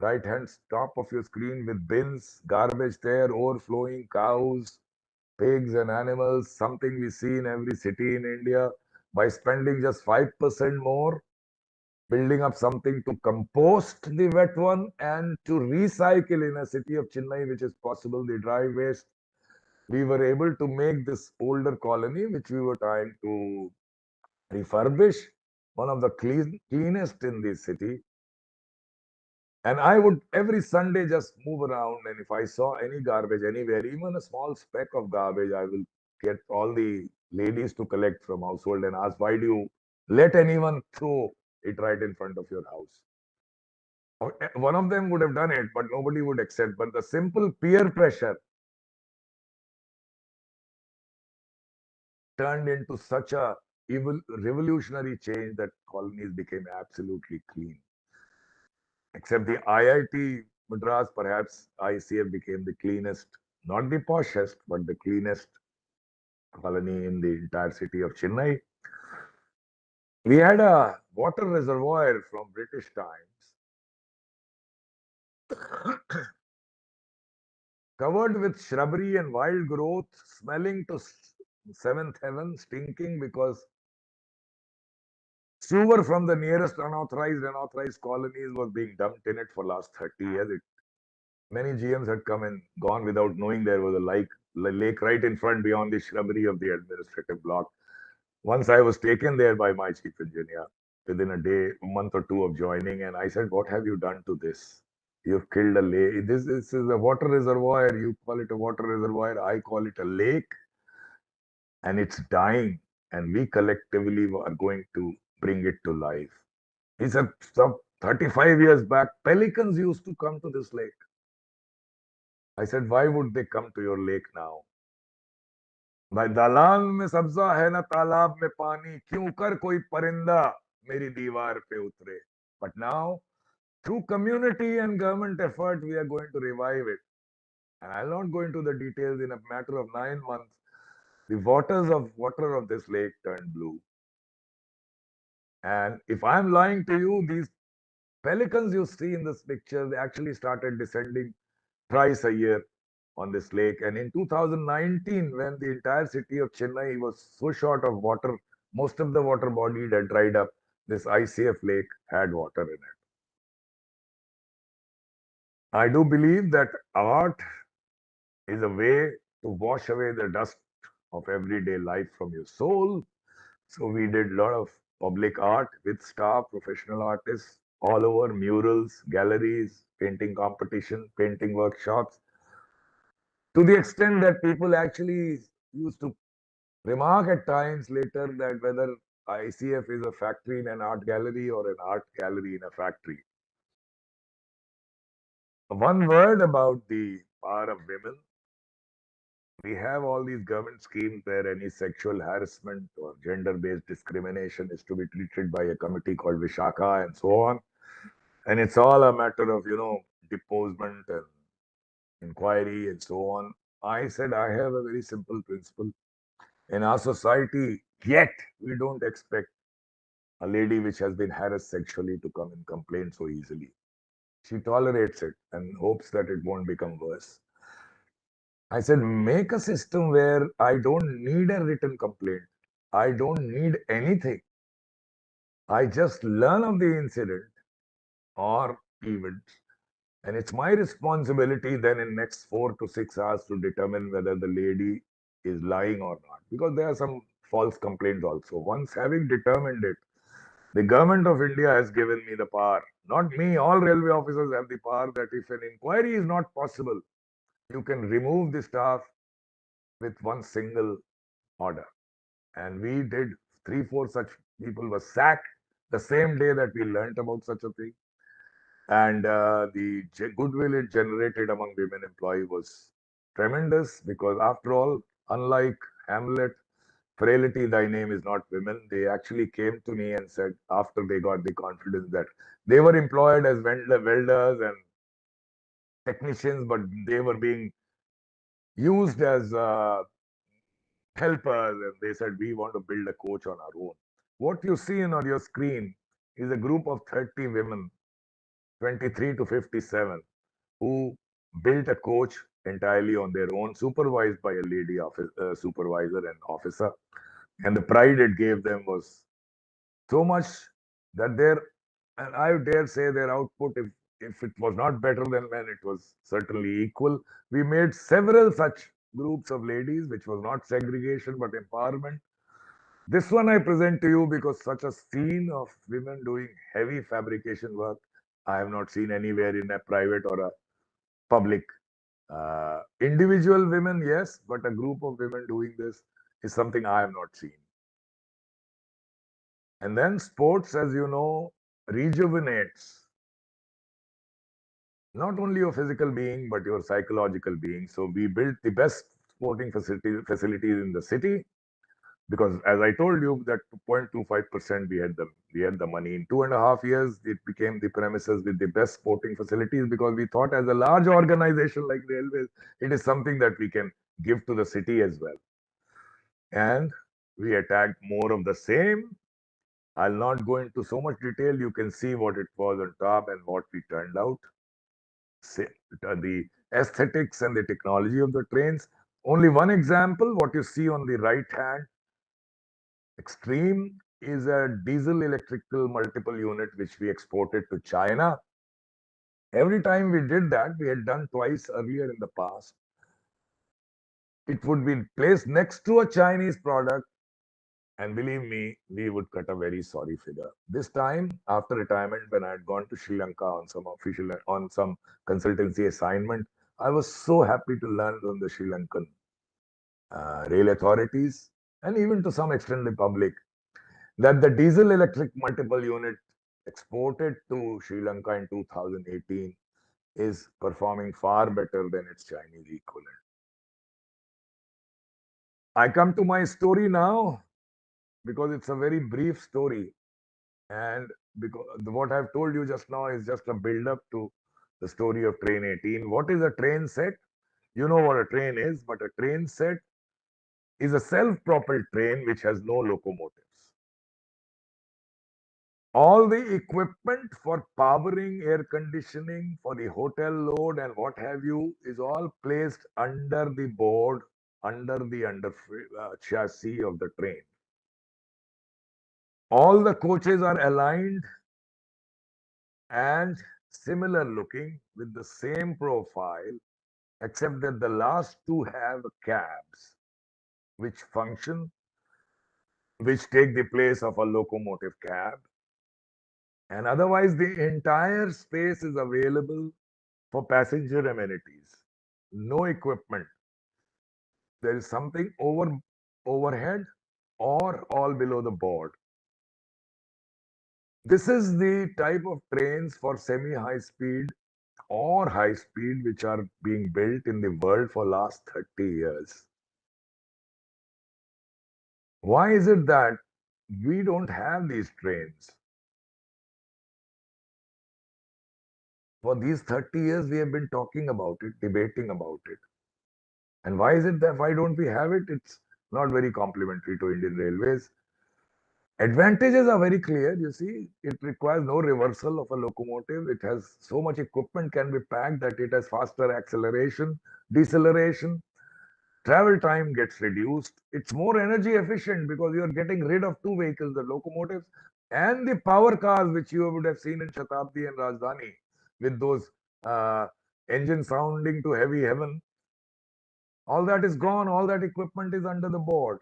right hand top of your screen, with bins, garbage there, overflowing, cows, pigs, and animals, something we see in every city in India. By spending just 5% more, building up something to compost the wet one and to recycle in a city of Chennai, which is possible, the dry waste. We were able to make this older colony, which we were trying to refurbish, one of the cleanest in the city. And I would every Sunday just move around, and if I saw any garbage anywhere, even a small speck of garbage, I will get all the ladies to collect from household and ask, why do you let anyone throw it right in front of your house? One of them would have done it, but nobody would accept. But the simple peer pressure turned into such a revolutionary change that colonies became absolutely clean. Except the IIT Madras, perhaps ICF became the cleanest, not the poshest, but the cleanest colony in the entire city of Chennai. We had a water reservoir from British times, covered with shrubbery and wild growth, smelling to seventh heaven, stinking because sewer from the nearest unauthorized colonies was being dumped in it for last 30 years. Many GMs had come and gone without knowing there was a lake right in front beyond the shrubbery of the administrative block. Once I was taken there by my chief engineer within a month or two of joining, and I said, "What have you done to this? You've killed a lake. This is a water reservoir. You call it a water reservoir. I call it a lake, and it's dying. And we collectively are going to bring it to life." He said, "Some 35 years back, pelicans used to come to this lake." I said, "Why would they come to your lake now?" भाई दालान में सब्जा है ना तालाब में पानी, क्यों कर कोई परिंदा मेरी दीवार पे उतरे. But now, through community and government effort, we are going to revive it. And I'll not go into the details. In a matter of 9 months, the water of this lake turned blue. And if I'm lying to you, these pelicans you see in this picture, they actually started descending thrice a year on this lake. And in 2019, when the entire city of Chennai was so short of water, most of the water body had dried up, this ICF lake had water in it. I do believe that art is a way to wash away the dust of everyday life from your soul. So we did a lot of public art with staff, professional artists all over, murals, galleries, painting competition, painting workshops, to the extent that people actually used to remark at times later that whether ICF is a factory in an art gallery or an art gallery in a factory. One word about the power of women. We have all these government schemes where any sexual harassment or gender-based discrimination is to be treated by a committee called Vyakhyaan and so on. And it's all a matter of, deposement and inquiry and so on. I said, I have a very simple principle. In our society, yet we don't expect a lady which has been harassed sexually to come and complain so easily. She tolerates it and hopes that it won't become worse. I said, make a system where I don't need a written complaint. I don't need anything. I just learn of the incident or event, and it's my responsibility then in next 4 to 6 hours to determine whether the lady is lying or not. Because there are some false complaints also. Once having determined it, the government of India has given me the power, not me, all railway officers have the power that if an inquiry is not possible, you can remove the staff with one single order. And we did 3, 4 such people were sacked the same day that we learnt about such a thing. And the goodwill it generated among women employees was tremendous because after all, unlike Hamlet, frailty thy name is not women, they actually came to me and said after they got the confidence that they were employed as welders and technicians, but they were being used as helpers, and they said we want to build a coach on our own. What you see on your screen is a group of 30 women, 23 to 57, who built a coach entirely on their own, supervised by a lady supervisor and officer. And the pride it gave them was so much that their And I dare say their output, if it was not better than men, it was certainly equal. We made several such groups of ladies, which was not segregation but empowerment. This one I present to you because such a scene of women doing heavy fabrication work, I have not seen anywhere in a private or a public. Individual women, yes, but a group of women doing this is something I have not seen. And then sports, as you know, rejuvenates not only your physical being but your psychological being. So we built the best sporting facilities in the city because, as I told you, that 2.25% we had the money. In 2.5 years, it became the premises with the best sporting facilities because we thought, as a large organization like railways, it is something that we can give to the city as well. And we attacked more of the same. I'll not go into so much detail. You can see what it was on top and what we turned out. The aesthetics and the technology of the trains. Only one example, what you see on the right hand extreme is a diesel electrical multiple unit which we exported to China. Every time we did that, we had done twice earlier in the past. It would be placed next to a Chinese product, and believe me, we would cut a very sorry figure. This time, after retirement, when I had gone to Sri Lanka on some consultancy assignment, I was so happy to learn from the Sri Lankan rail authorities and even to some extent the public that the diesel electric multiple unit exported to Sri Lanka in 2018 is performing far better than its Chinese equivalent. I come to my story now because it's a very brief story, and because what I've told you just now is just a build up to the story of train 18. What is a train set? You know what a train is, but a train set is a self-propelled train which has no locomotives. All the equipment for powering, air conditioning, for the hotel load and what have you is all placed under the board, under the chassis of the train. All the coaches are aligned and similar looking with the same profile, except that the last two have cabs which function, which take the place of a locomotive cab. And otherwise, the entire space is available for passenger amenities. No equipment. There is something overhead or all below the board. This is the type of trains for semi-high speed or high speed which are being built in the world for last 30 years. Why is it that we don't have these trains? For these 30 years, we have been talking about it, debating about it. And why is it that why don't we have it? It's not very complimentary to Indian Railways. Advantages are very clear. You see, it requires no reversal of a locomotive. It has so much equipment can be packed that it has faster acceleration, deceleration. Travel time gets reduced. It's more energy efficient because you are getting rid of two vehicles, the locomotives and the power cars, which you would have seen in Shatabdi and Rajdhani with those engines sounding to heavy heaven. All that is gone. All that equipment is under the board.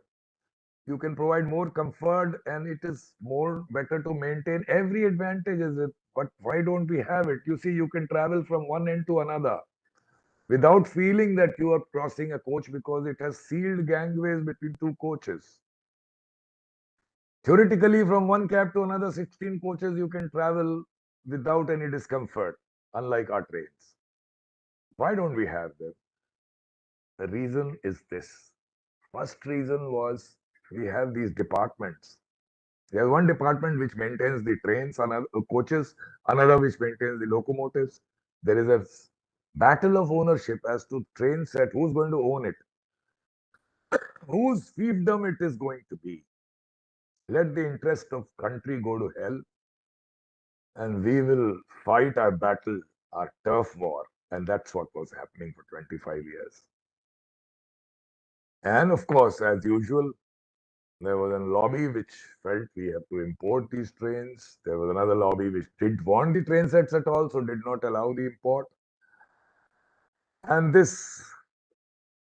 You can provide more comfort and it is more better to maintain. Every advantage is it, but why don't we have it? You see, you can travel from one end to another without feeling that you are crossing a coach because it has sealed gangways between two coaches. Theoretically, from one cab to another 16 coaches, you can travel without any discomfort, unlike our trains. Why don't we have them? The reason is this. First reason was we have these departments. There's one department which maintains the trains, another coaches, another which maintains the locomotives. There is a battle of ownership as to train set, who's going to own it, whose fiefdom it is going to be. Let the interest of country go to hell, and we will fight our battle, our turf war, and that's what was happening for 25 years. And of course, as usual, There was a lobby which felt we have to import these trains. There was another lobby which didn't want the train sets at all, so did not allow the import. And this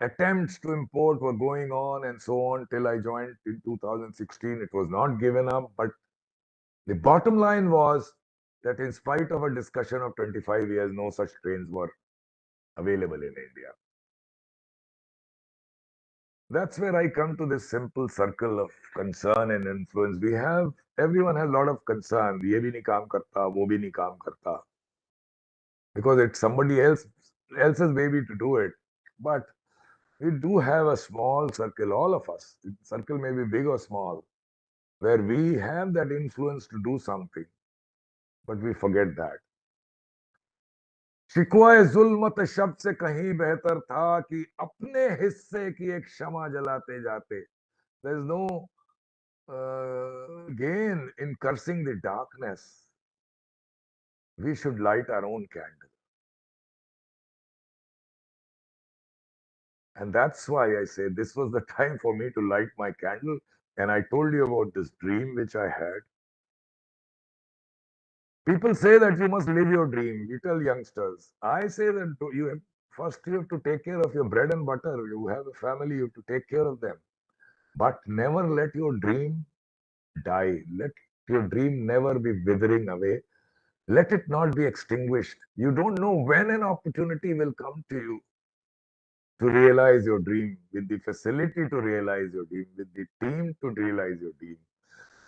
attempts to import were going on and so on till I joined in 2016. It was not given up, but the bottom line was that in spite of a discussion of 25 years, no such trains were available in India. That's where I come to this simple circle of concern and influence. Everyone has a lot of concern. ये भी नहीं काम करता, वो भी नहीं काम करता. Because it's somebody else's baby to do it. But we do have a small circle, all of us. The circle may be big or small, where we have that influence to do something. But we forget that. शिकवाए जुल्मत शब्द से कहीं बेहतर था कि अपने हिस्से की एक शमा जलाते जाते. There's no gain in cursing the darkness. We should light our own candle. And that's why I say this was the time for me to light my candle. And I told you about this dream which I had. People say that you must live your dream. We tell youngsters. I say that first you have to take care of your bread and butter. You have a family, you have to take care of them. But never let your dream die. Let your dream never be withering away. Let it not be extinguished. You don't know when an opportunity will come to you to realize your dream, with the facility to realize your dream, with the team to realize your dream,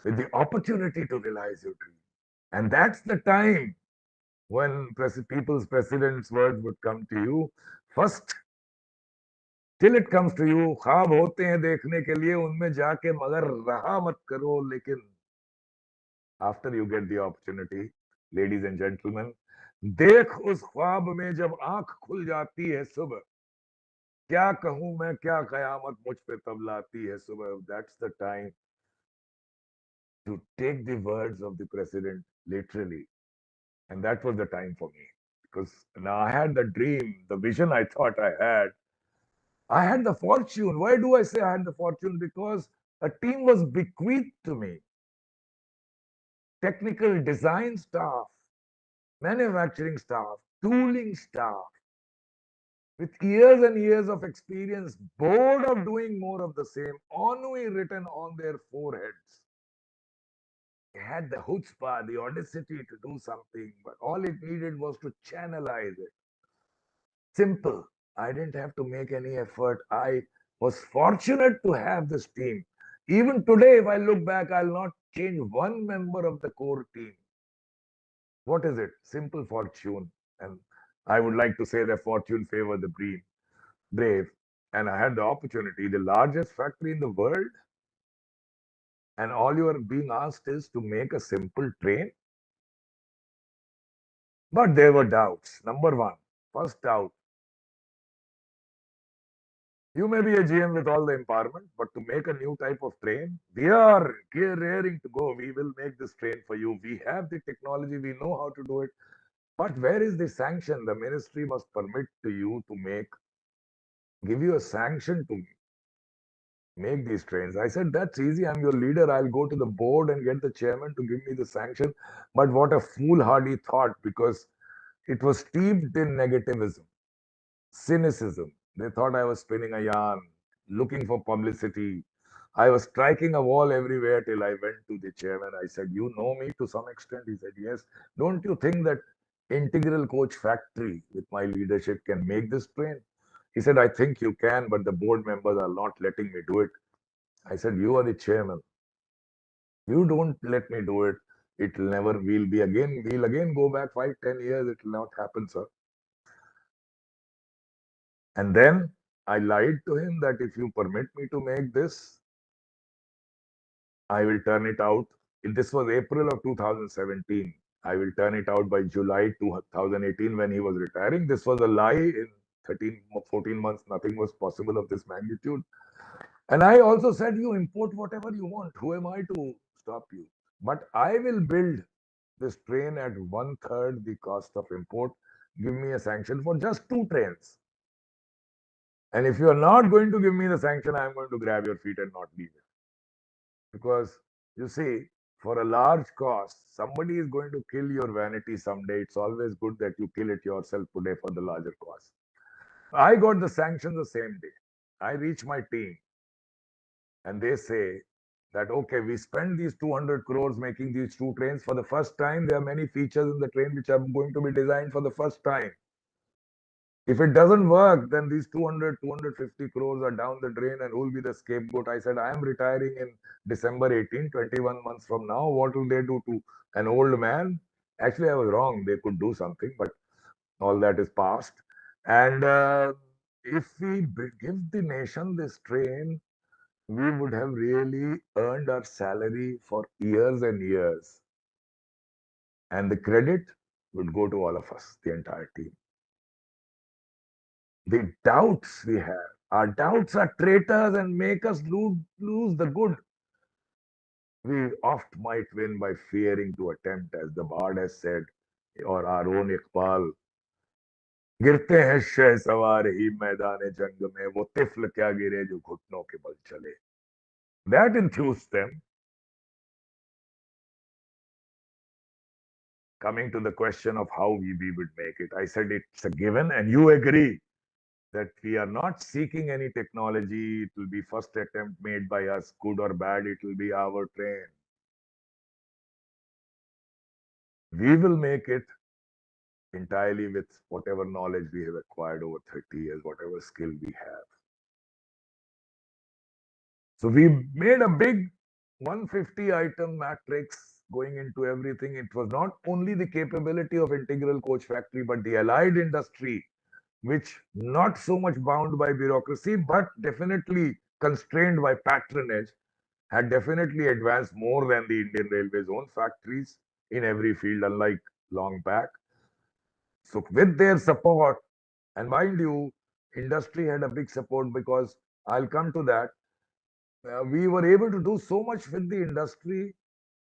with the opportunity to realize your dream. And that's the time when people's president's words would come to you. First, till it comes to you, ख्वाब होते हैं देखने के लिए, उनमें जाके मगर रहा मत करो. लेकिन after you get the opportunity, ladies and gentlemen, देख उस ख्वाब में जब आंख खुल जाती है सुबह, क्या कहूं मैं क्या कयामत मुझ पे तब लाती है सुबह. That's the time to take the words of the president literally. And that was the time for me. Because now I had the dream, the vision I thought I had. I had the fortune. Why do I say I had the fortune? Because a team was bequeathed to me. Technical design staff, manufacturing staff, tooling staff, with years and years of experience, bored of doing more of the same, ennui written on their foreheads. They had the chutzpah, the audacity to do something, but all it needed was to channelize it. Simple. I didn't have to make any effort. I was fortunate to have this team. Even today, if I look back, I'll not change one member of the core team. What is it? Simple fortune. And I would like to say that fortune favored the brave. And I had the opportunity, the largest factory in the world. And all you are being asked is to make a simple train. But there were doubts. Number one, first doubt. You may be a GM with all the empowerment, but to make a new type of train, we are raring to go. We will make this train for you. We have the technology, we know how to do it. But where is the sanction? The ministry must permit to you to give you a sanction to make these trains. I said, that's easy. I'm your leader. I'll go to the board and get the chairman to give me the sanction. But what a foolhardy thought, because it was steeped in negativism, cynicism. They thought I was spinning a yarn, looking for publicity. I was striking a wall everywhere till I went to the chairman. I said, you know me to some extent? He said, yes. Don't you think that Integral Coach Factory with my leadership can make this train? He said, I think you can, but the board members are not letting me do it. I said, you are the chairman. You don't let me do it. We'll again go back 5-10 years. It will not happen, sir. And then I lied to him that if you permit me to make this, I will turn it out. This was April of 2017. I will turn it out by July 2018 when he was retiring. This was a lie. In 13 or 14 months, nothing was possible of this magnitude. And I also said, you import whatever you want. Who am I to stop you? But I will build this train at 1/3 the cost of import. Give me a sanction for just 2 trains. And if you are not going to give me the sanction, I am going to grab your feet and not leave it. Because you see, for a large cost, somebody is going to kill your vanity someday. It's always good that you kill it yourself today for the larger cost. I got the sanction the same day. I reach my team and they say that, okay, we spent these 200 crores making these two trains for the first time. There are many features in the train which are going to be designed for the first time. If it doesn't work, then these 200, 250 crores are down the drain and who will be the scapegoat? I said, I am retiring in December 18, 21 months from now. What will they do to an old man? Actually, I was wrong. They could do something, but all that is past. And if we give the nation this train, we would have really earned our salary for years and years. And the credit would go to all of us, the entire team. The doubts we have, our doubts are traitors and make us lose the good. We oft might win by fearing to attempt, as the bard has said, or our own Iqbal. गिरते हैं शह सवार ही मैदान जंग में वो तिफल क्या गिरे जो घुटनों के बल चले. That enthused them. Coming to the question of how we would make it, I said it's a given, and you agree that we are not seeking any technology. It will be first attempt made by us, good or bad, it will be our train. We will make it entirely with whatever knowledge we have acquired over 30 years, whatever skill we have. So we made a big 150 item matrix going into everything. It was not only the capability of integral coach factory, but the allied industry, which not so much bound by bureaucracy, but definitely constrained by patronage, had definitely advanced more than the Indian Railways own factories in every field, unlike long back. So with their support, and mind you, industry had a big support because I'll come to that. We were able to do so much with the industry,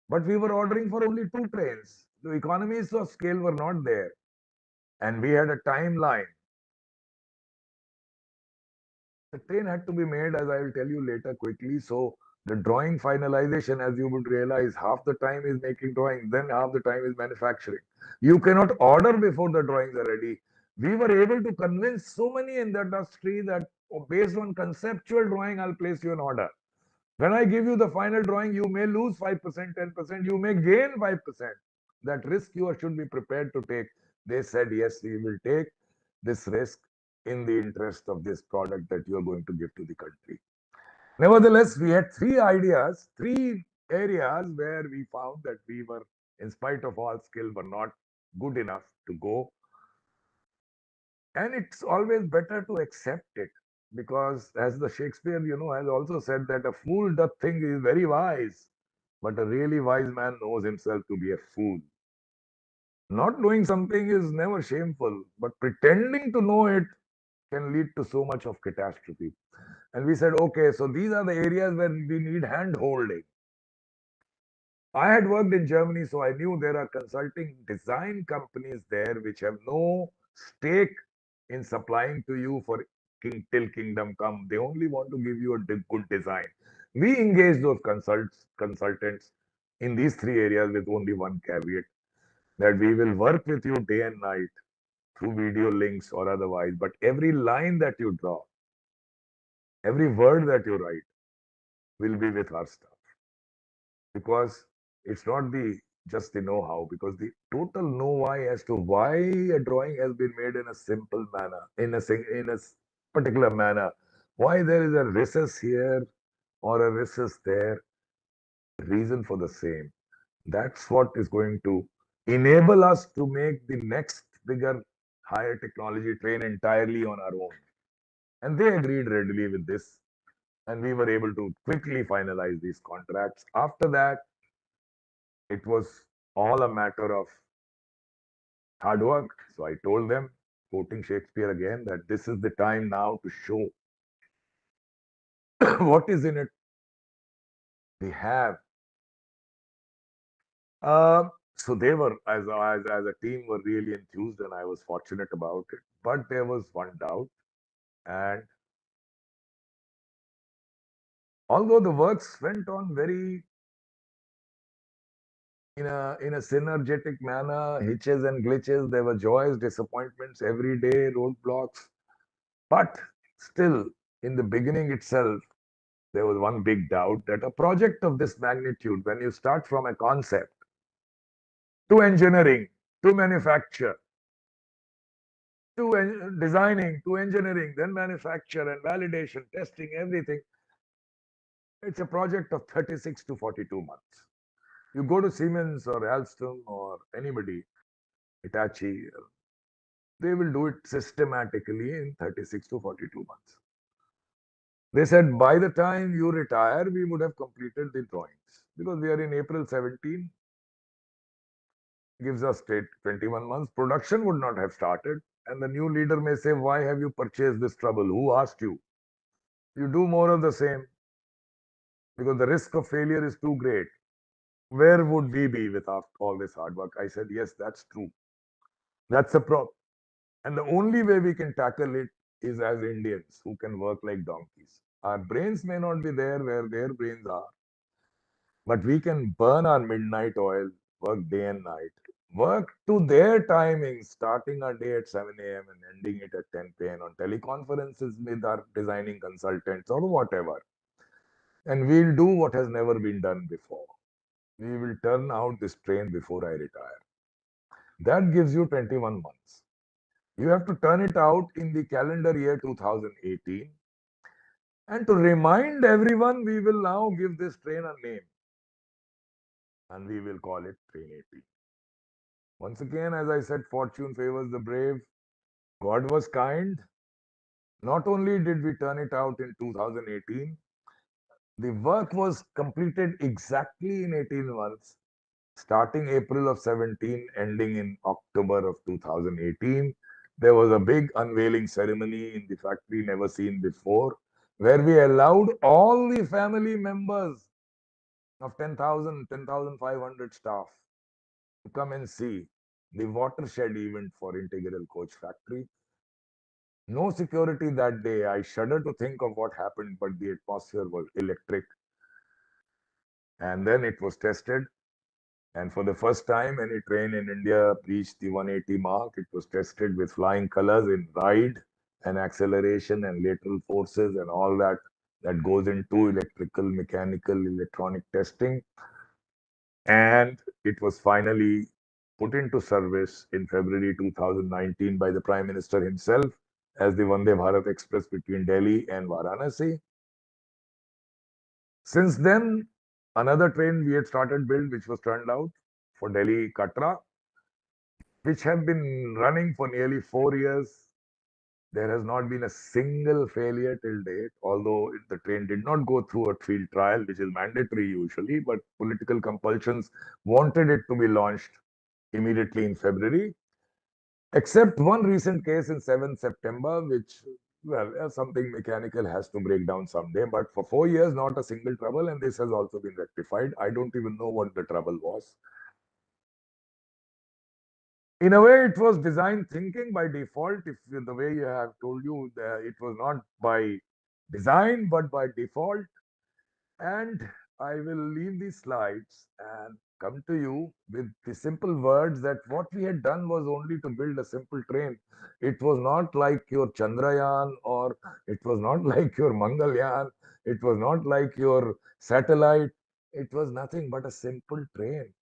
but we were ordering for only two trains. The economies of scale were not there. And we had a timeline. The train had to be made, as I will tell you later quickly. So the drawing finalization, as you would realize, half the time is making drawings, then half the time is manufacturing. You cannot order before the drawings are ready. We were able to convince so many in the industry that based on conceptual drawing, I'll place you an order. When I give you the final drawing, you may lose 5%, 10%, you may gain 5%. That risk you should be prepared to take. They said, yes, we will take this risk in the interest of this product that you are going to give to the country. Nevertheless, we had three ideas, three areas where we found that we were, in spite of all skill, were not good enough to go. And it's always better to accept it because, as the Shakespeare, has also said that a fool doth think he is very wise, but a really wise man knows himself to be a fool. Not knowing something is never shameful, but pretending to know it can lead to so much of catastrophe. And we said, okay, so these are the areas where we need hand holding. I had worked in Germany, so I knew there are consulting design companies there which have no stake in supplying to you for till kingdom come. They only want to give you a good design. We engage those consultants in these three areas with only one caveat, that we will work with you day and night through video links or otherwise, but every line that you draw, every word that you write will be with our staff, because it's not just the know-how, because the total know-why as to why a drawing has been made in a simple manner, in a particular manner, why there is a recess here or a recess there, reason for the same. That's what is going to enable us to make the next bigger, higher technology train entirely on our own. And they agreed readily with this, and we were able to quickly finalize these contracts. After that, it was all a matter of hard work. So I told them, quoting Shakespeare again, that this is the time now to show what is in it. We have. So they were, as a team, were really enthused, and I was fortunate about it. But there was one doubt, and Although the works went on very in a synergetic manner, hitches and glitches, there were joys, disappointments every day, roadblocks. But still, in the beginning itself, there was one big doubt that a project of this magnitude, when you start from a concept to engineering, to manufacture, to designing, to engineering, then manufacture and validation, testing, everything, it's a project of 36 to 42 months. You go to Siemens or Alstom or anybody, Hitachi, they will do it systematically in 36 to 42 months. They said by the time you retire, we would have completed the drawings because we are in April 17, gives us 21 months. Production would not have started. And the new leader may say, why have you purchased this trouble? Who asked you? You do more of the same because the risk of failure is too great. Where would we be without all this hard work? I said, yes, that's true. That's a problem. And the only way we can tackle it is as Indians who can work like donkeys. Our brains may not be there where their brains are, but we can burn our midnight oil, work day and night, work to their timing, starting our day at 7 a.m. and ending it at 10 p.m. on teleconferences with our designing consultants or whatever. And we'll do what has never been done before. We will turn out this train before I retire. That gives you 21 months. You have to turn it out in the calendar year 2018. And to remind everyone, we will now give this train a name. And we will call it Train 18. Once again, as I said, fortune favors the brave. God was kind. Not only did we turn it out in 2018, the work was completed exactly in 18 months, starting April of 17, ending in October of 2018. There was a big unveiling ceremony in the factory never seen before, where we allowed all the family members of 10,000, 10,500 staff to come and see the watershed event for Integral Coach Factory. No security that day. I shudder to think of what happened, but the atmosphere was electric. And then it was tested. And for the first time, any train in India reached the 180 mark. It was tested with flying colors in ride and acceleration and lateral forces and all that goes into electrical, mechanical, electronic testing. And it was finally put into service in February 2019 by the Prime Minister himself as the Vande Bharat Express between Delhi and Varanasi. Since then, another train we had started build, which was turned out for Delhi Katra, which have been running for nearly 4 years. There has not been a single failure till date, although the train did not go through a field trial, which is mandatory usually, but political compulsions wanted it to be launched immediately in February, except one recent case in 7th September, which, well, something mechanical has to break down someday. But for 4 years, not a single trouble, and this has also been rectified. I don't even know what the trouble was. In a way, it was design thinking by default. If the way you have told you, it was not by design, but by default. And I will leave these slides and come to you with the simple words that what we had done was only to build a simple train. It was not like your Chandrayaan, or it was not like your Mangalyaan. It was not like your satellite. It was nothing but a simple train.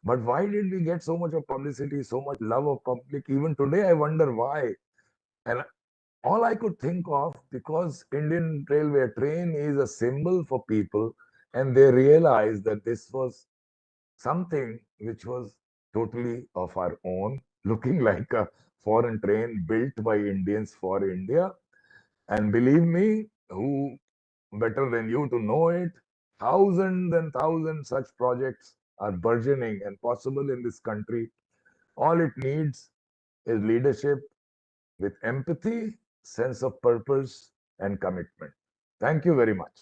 But why did we get so much of publicity, so much love of public? Even today, I wonder why. And all I could think of, because Indian Railway train is a symbol for people, and they realized that this was something which was totally of our own, looking like a foreign train built by Indians for India. And believe me, who better than you to know it? Thousands and thousands such projects are burgeoning and possible in this country. All it needs is leadership with empathy, sense of purpose, and commitment. Thank you very much.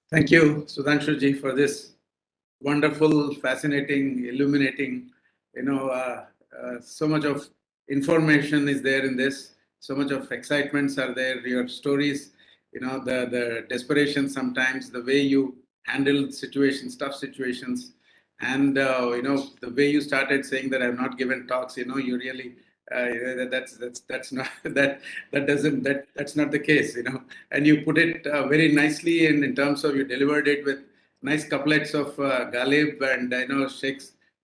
Thank you, Sudhanshu ji, for this wonderful, fascinating, illuminating. So much of information is there in this. so much of excitements are there. Your stories, the desperation sometimes, the way you handle situations, tough situations, and the way you started saying that I've not given talks. You really that's not that's not the case. And you put it very nicely in terms of you delivered it with nice couplets of Ghalib and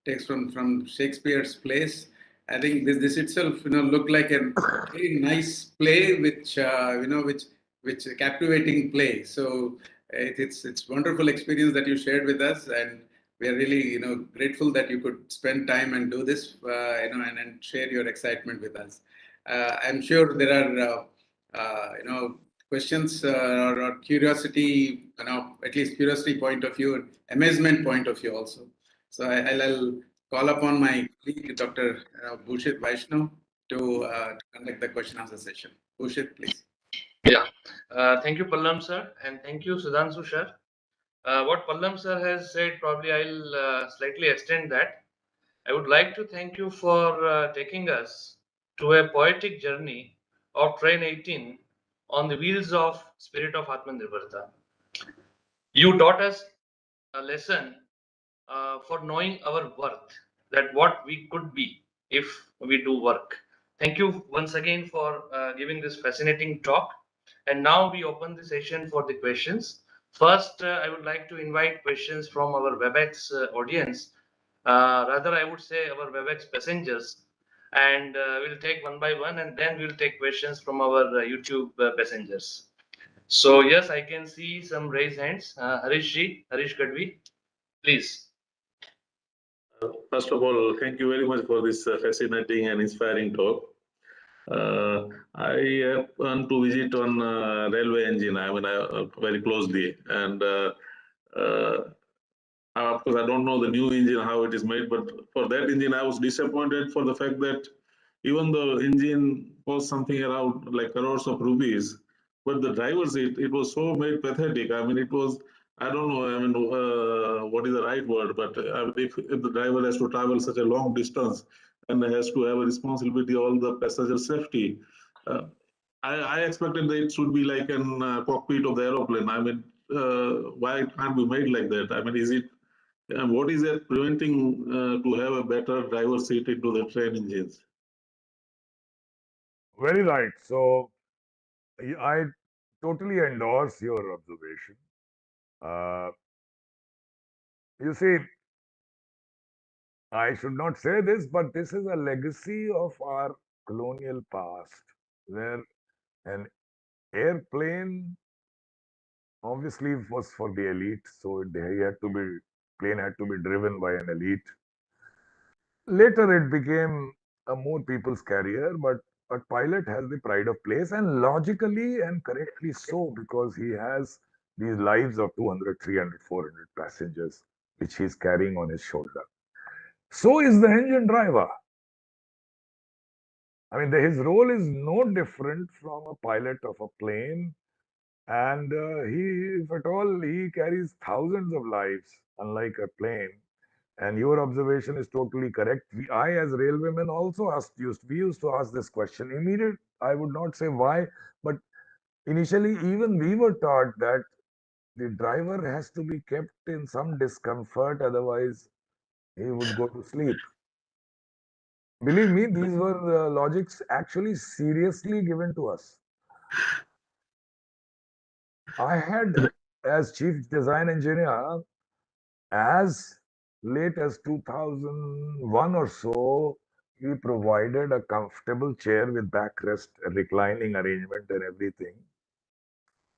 takes from Shakespeare's plays. I think this itself, looked like a very nice play, which a captivating play. So it's wonderful experience that you shared with us, and we are really, grateful that you could spend time and do this, and share your excitement with us. I'm sure there are, questions or curiosity, at least curiosity point of view, amazement point of view also. So I'll call upon my colleague, Dr. Bhushit Vaishnav, to conduct the question answer session. Bhushit, please. Yeah. Thank you, Pallam sir, and thank you, Sudhanshu sir. What Pallam sir has said, probably I'll slightly extend that. I would like to thank you for taking us to a poetic journey of Train 18 on the wheels of Spirit of Atmanirbhar Bharat. You taught us a lesson for knowing our worth, that what we could be if we do work. Thank you once again for giving this fascinating talk. And now we open the session for the questions. First, I would like to invite questions from our WebEx audience. Rather, I would say our WebEx passengers. And we'll take one by one, and then we'll take questions from our YouTube passengers. So yes, I can see some raised hands. Harish Gadvi, please. First of all, thank you very much for this fascinating and inspiring talk. I happened to visit on railway engine. Very closely, and of course, I don't know the new engine how it is made, but for that engine, I was disappointed for the fact that even the engine cost something around like crores of rupees, but the driver seat, it was so made pathetic. I mean, it was, I don't know, what is the right word, but if the driver has to travel such a long distance and has to have a responsibility all the passenger safety, I expected that it should be like an cockpit of the aeroplane. I mean, why it can't be made like that? I mean, is it, what is it preventing to have a better driver seat into the train engines? Very right. So I totally endorse your observation. You see, I should not say this, but this is a legacy of our colonial past, where an airplane obviously was for the elite, so plane had to be driven by an elite. Later, it became a more people's carrier, but a pilot has the pride of place, and logically and correctly so, because he has these lives of 200, 300, 400 passengers, which he's carrying on his shoulder. So is the engine driver. I mean, his role is no different from a pilot of a plane, and if at all, he carries thousands of lives, unlike a plane. And your observation is totally correct. I, as railwaymen, also we used to ask this question. Immediate, I would not say why, but initially, even we were taught that the driver has to be kept in some discomfort, otherwise he would go to sleep. Believe me, these were logics actually seriously given to us. I had, as chief design engineer, as late as 2001 or so, we provided a comfortable chair with backrest, reclining arrangement and everything,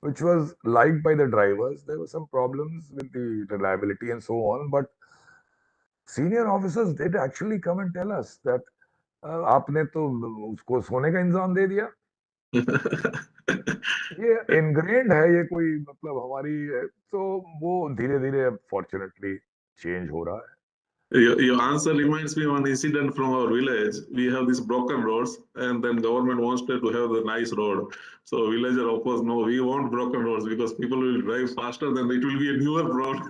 which was liked by the drivers. There were some problems with the reliability and so on, but senior officers did actually come and tell us that आपने तो उसको सोने का इंतजाम दे दिया. ये ingrained है, ये कोई मतलब हमारी, तो वो धीरे धीरे फॉर्चुनेटली चेंज हो रहा है. Your answer reminds me of an incident from our village. We have these broken roads, and then government wanted to have the nice road. So villager opposed, no, we want broken roads because people will drive faster, then it will be a newer road.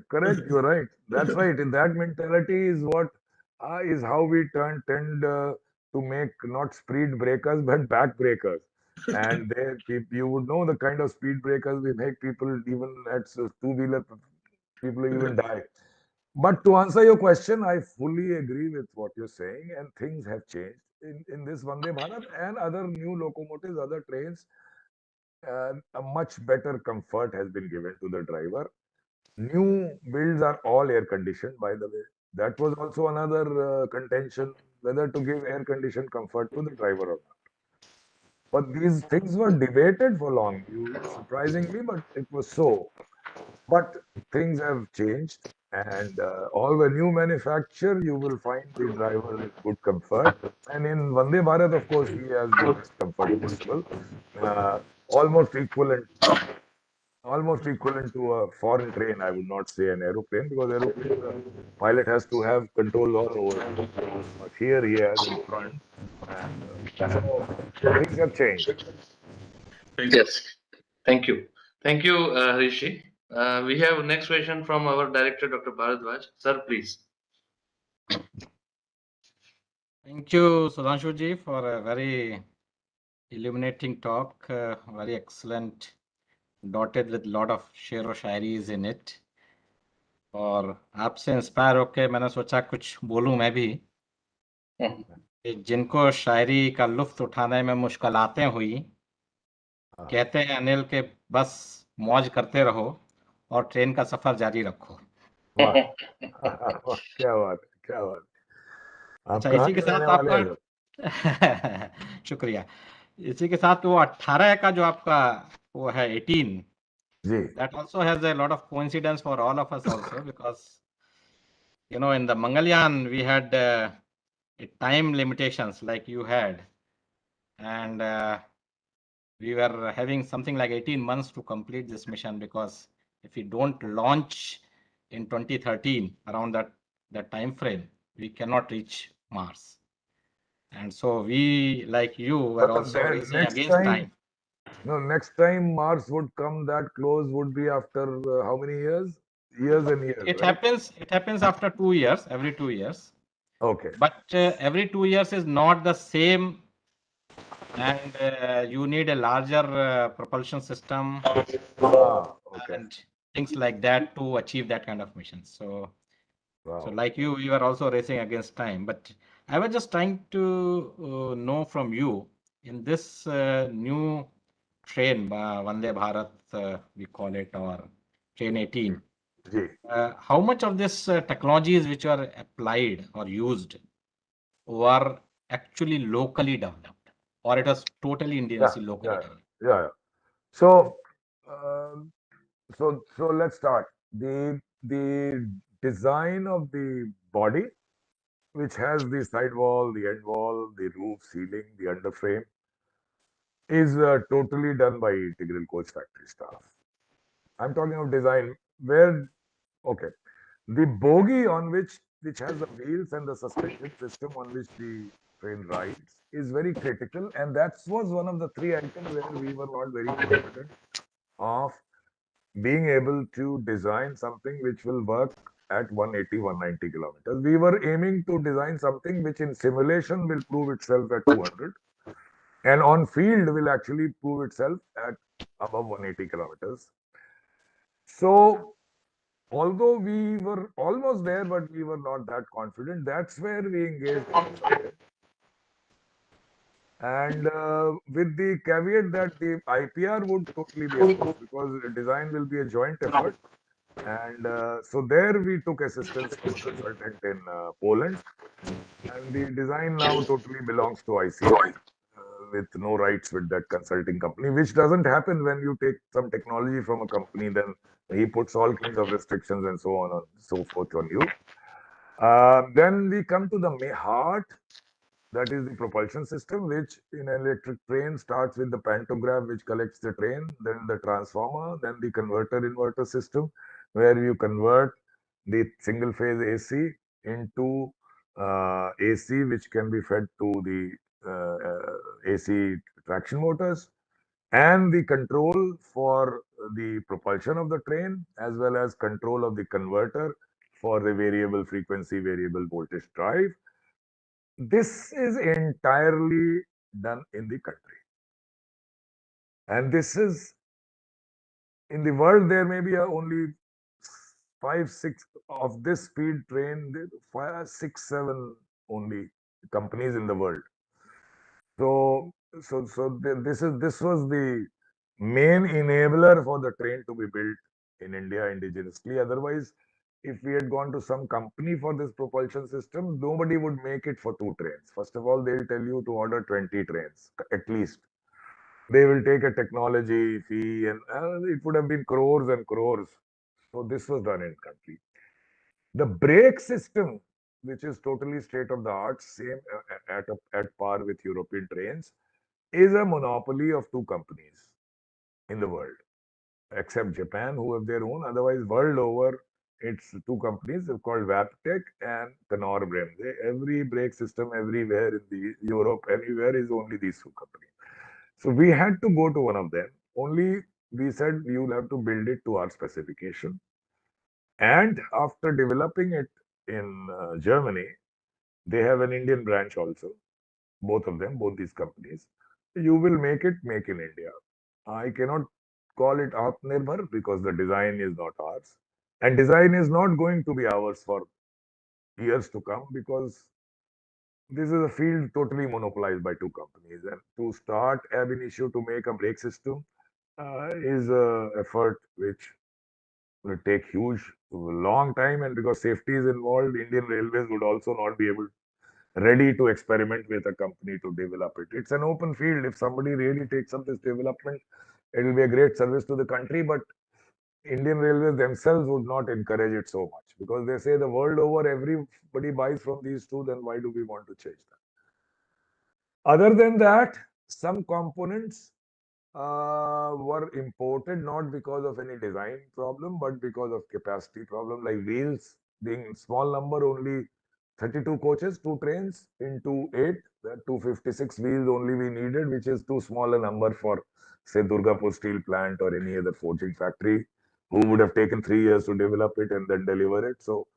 Correct. You're right. That's right. In that mentality is what is how we tend to make not speed breakers but back breakers. And you would know the kind of speed breakers we make, people even at two-wheeler, people even die. But to answer your question, I fully agree with what you're saying, and things have changed in this Vande Bharat and other new locomotives, other trains. A much better comfort has been given to the driver. New builds are all air conditioned, by the way. That was also another contention, whether to give air conditioned comfort to the driver or not. But these things were debated for long. Surprisingly, but it was so. But things have changed, and all the new manufacture, you will find the driver in good comfort. And in Vande Bharat, of course, he has the best comfort possible, uh, almost equivalent, almost equivalent to a foreign train. I would not say an aeroplane, because aeroplane, the pilot has to have control all over. But here he has in front, and so things have changed. Thank you. Yes. Thank you. Thank you, Rishi. We have next question from our director, Dr. Bharadwaj. Sir, please. Thank you, Sudhanshu ji, for a very illuminating talk, very excellent, dotted with lot of शेर व shayaris in it. और आपसे inspire होके मैंने सोचा कुछ बोलूं मैं भी, कि जिनको शायरी का लुत्फ उठाने में मुश्किलातें हुई, कहते हैं अनिल के बस मौज करते रहो और ट्रेन का सफर जारी रखो। वाह क्या बात है, क्या बात है। आप अच्छा, कहाँ इसी के के साथ रहने वाले हैं आपका शुक्रिया। इसी के साथ वो 18 का जो आपका वो है 18, जी that also has a lot of coincidence for all of us also, because you know, in the Mangalyaan we had time limitations like you had, and we were having something like 18 months to complete this mission, because if we don't launch in 2013 around that time frame, we cannot reach Mars. And so we, like you, were but also then racing against time. no, next time Mars would come that close would be after how many years? Years and years, It right? happens after 2 years, every 2 years. Okay. But every 2 years is not the same, and you need a larger propulsion system Okay. and things like that to achieve that kind of mission. So Wow. like you were also racing against time. But I was just trying to know from you, in this new train, Vande Bharat, we call it, or train 18. Ji. How much of this technologies which are applied or used were actually locally developed, or it was totally Indian locally developed? Yeah. So, um, so let's start. The design of the body, which has the side wall, the end wall, the roof, ceiling, the underframe, is totally done by Integral Coach Factory staff. I'm talking of design where, okay, the bogie on which has the wheels and the suspension system on which the train rides is very critical, and that was one of the three items where we were not very confident of being able to design something which will work at 180, 190 kilometers. We were aiming to design something which in simulation will prove itself at 200, and on field will actually prove itself at above 180 kilometers. So, although we were almost there, but we were not that confident, that's where we engaged a consultant. And with the caveat that the IPR would totally be ours, because design will be a joint effort. And so there we took assistance from a consultant in Poland. And the design now totally belongs to ICF, with no rights with that consulting company, which doesn't happen when you take some technology from a company, then he puts all kinds of restrictions and so on and so forth on you. Then we come to the heart, that is the propulsion system, which in an electric train starts with the pantograph, which collects the train, then the transformer, then the converter-inverter system, where you convert the single phase AC into AC, which can be fed to the AC traction motors, and the control for the propulsion of the train, as well as control of the converter for the variable frequency, variable voltage drive. this is entirely done in the country. And this is, in the world, there may be only 5, 6 of this speed train, 5, 6, 7 only companies in the world. So, this was the main enabler for the train to be built in India indigenously. Otherwise, if we had gone to some company for this propulsion system, nobody would make it for 2 trains. First of all, they'll tell you to order 20 trains at least. They will take a technology fee, and it would have been crores and crores. So this was done in country. The brake system, which is totally state of the art, same at par with European trains, is a monopoly of 2 companies in the world, except Japan, who have their own. Otherwise, world over, it's 2 companies called Wabtec and Tenorbrem. Every brake system everywhere in the Europe, anywhere is only these 2 companies. So we had to go to one of them. Only we said you'll have to build it to our specification. And after developing it in Germany, they have an Indian branch also. Both of them, both these companies. You will make in India. I cannot call it Atmanirbhar because the design is not ours. And design is not going to be ours for years to come because this is a field totally monopolized by 2 companies. And to start ab initio to make a brake system is an effort which will take huge, long time. And because safety is involved, Indian Railways would also not be ready to experiment with a company to develop it. It's an open field. If somebody really takes up this development, it will be a great service to the country. But Indian Railways themselves would not encourage it so much because they say the world over everybody buys from these 2, then why do we want to change that? Other than that, some components were imported not because of any design problem, but because of capacity problem, like wheels being small number, only 32 coaches, 2 trains into 8, 256 wheels only we needed, which is too small a number for, say, Durgapur steel plant or any other forging factory, who would have taken 3 years to develop it and then deliver it. So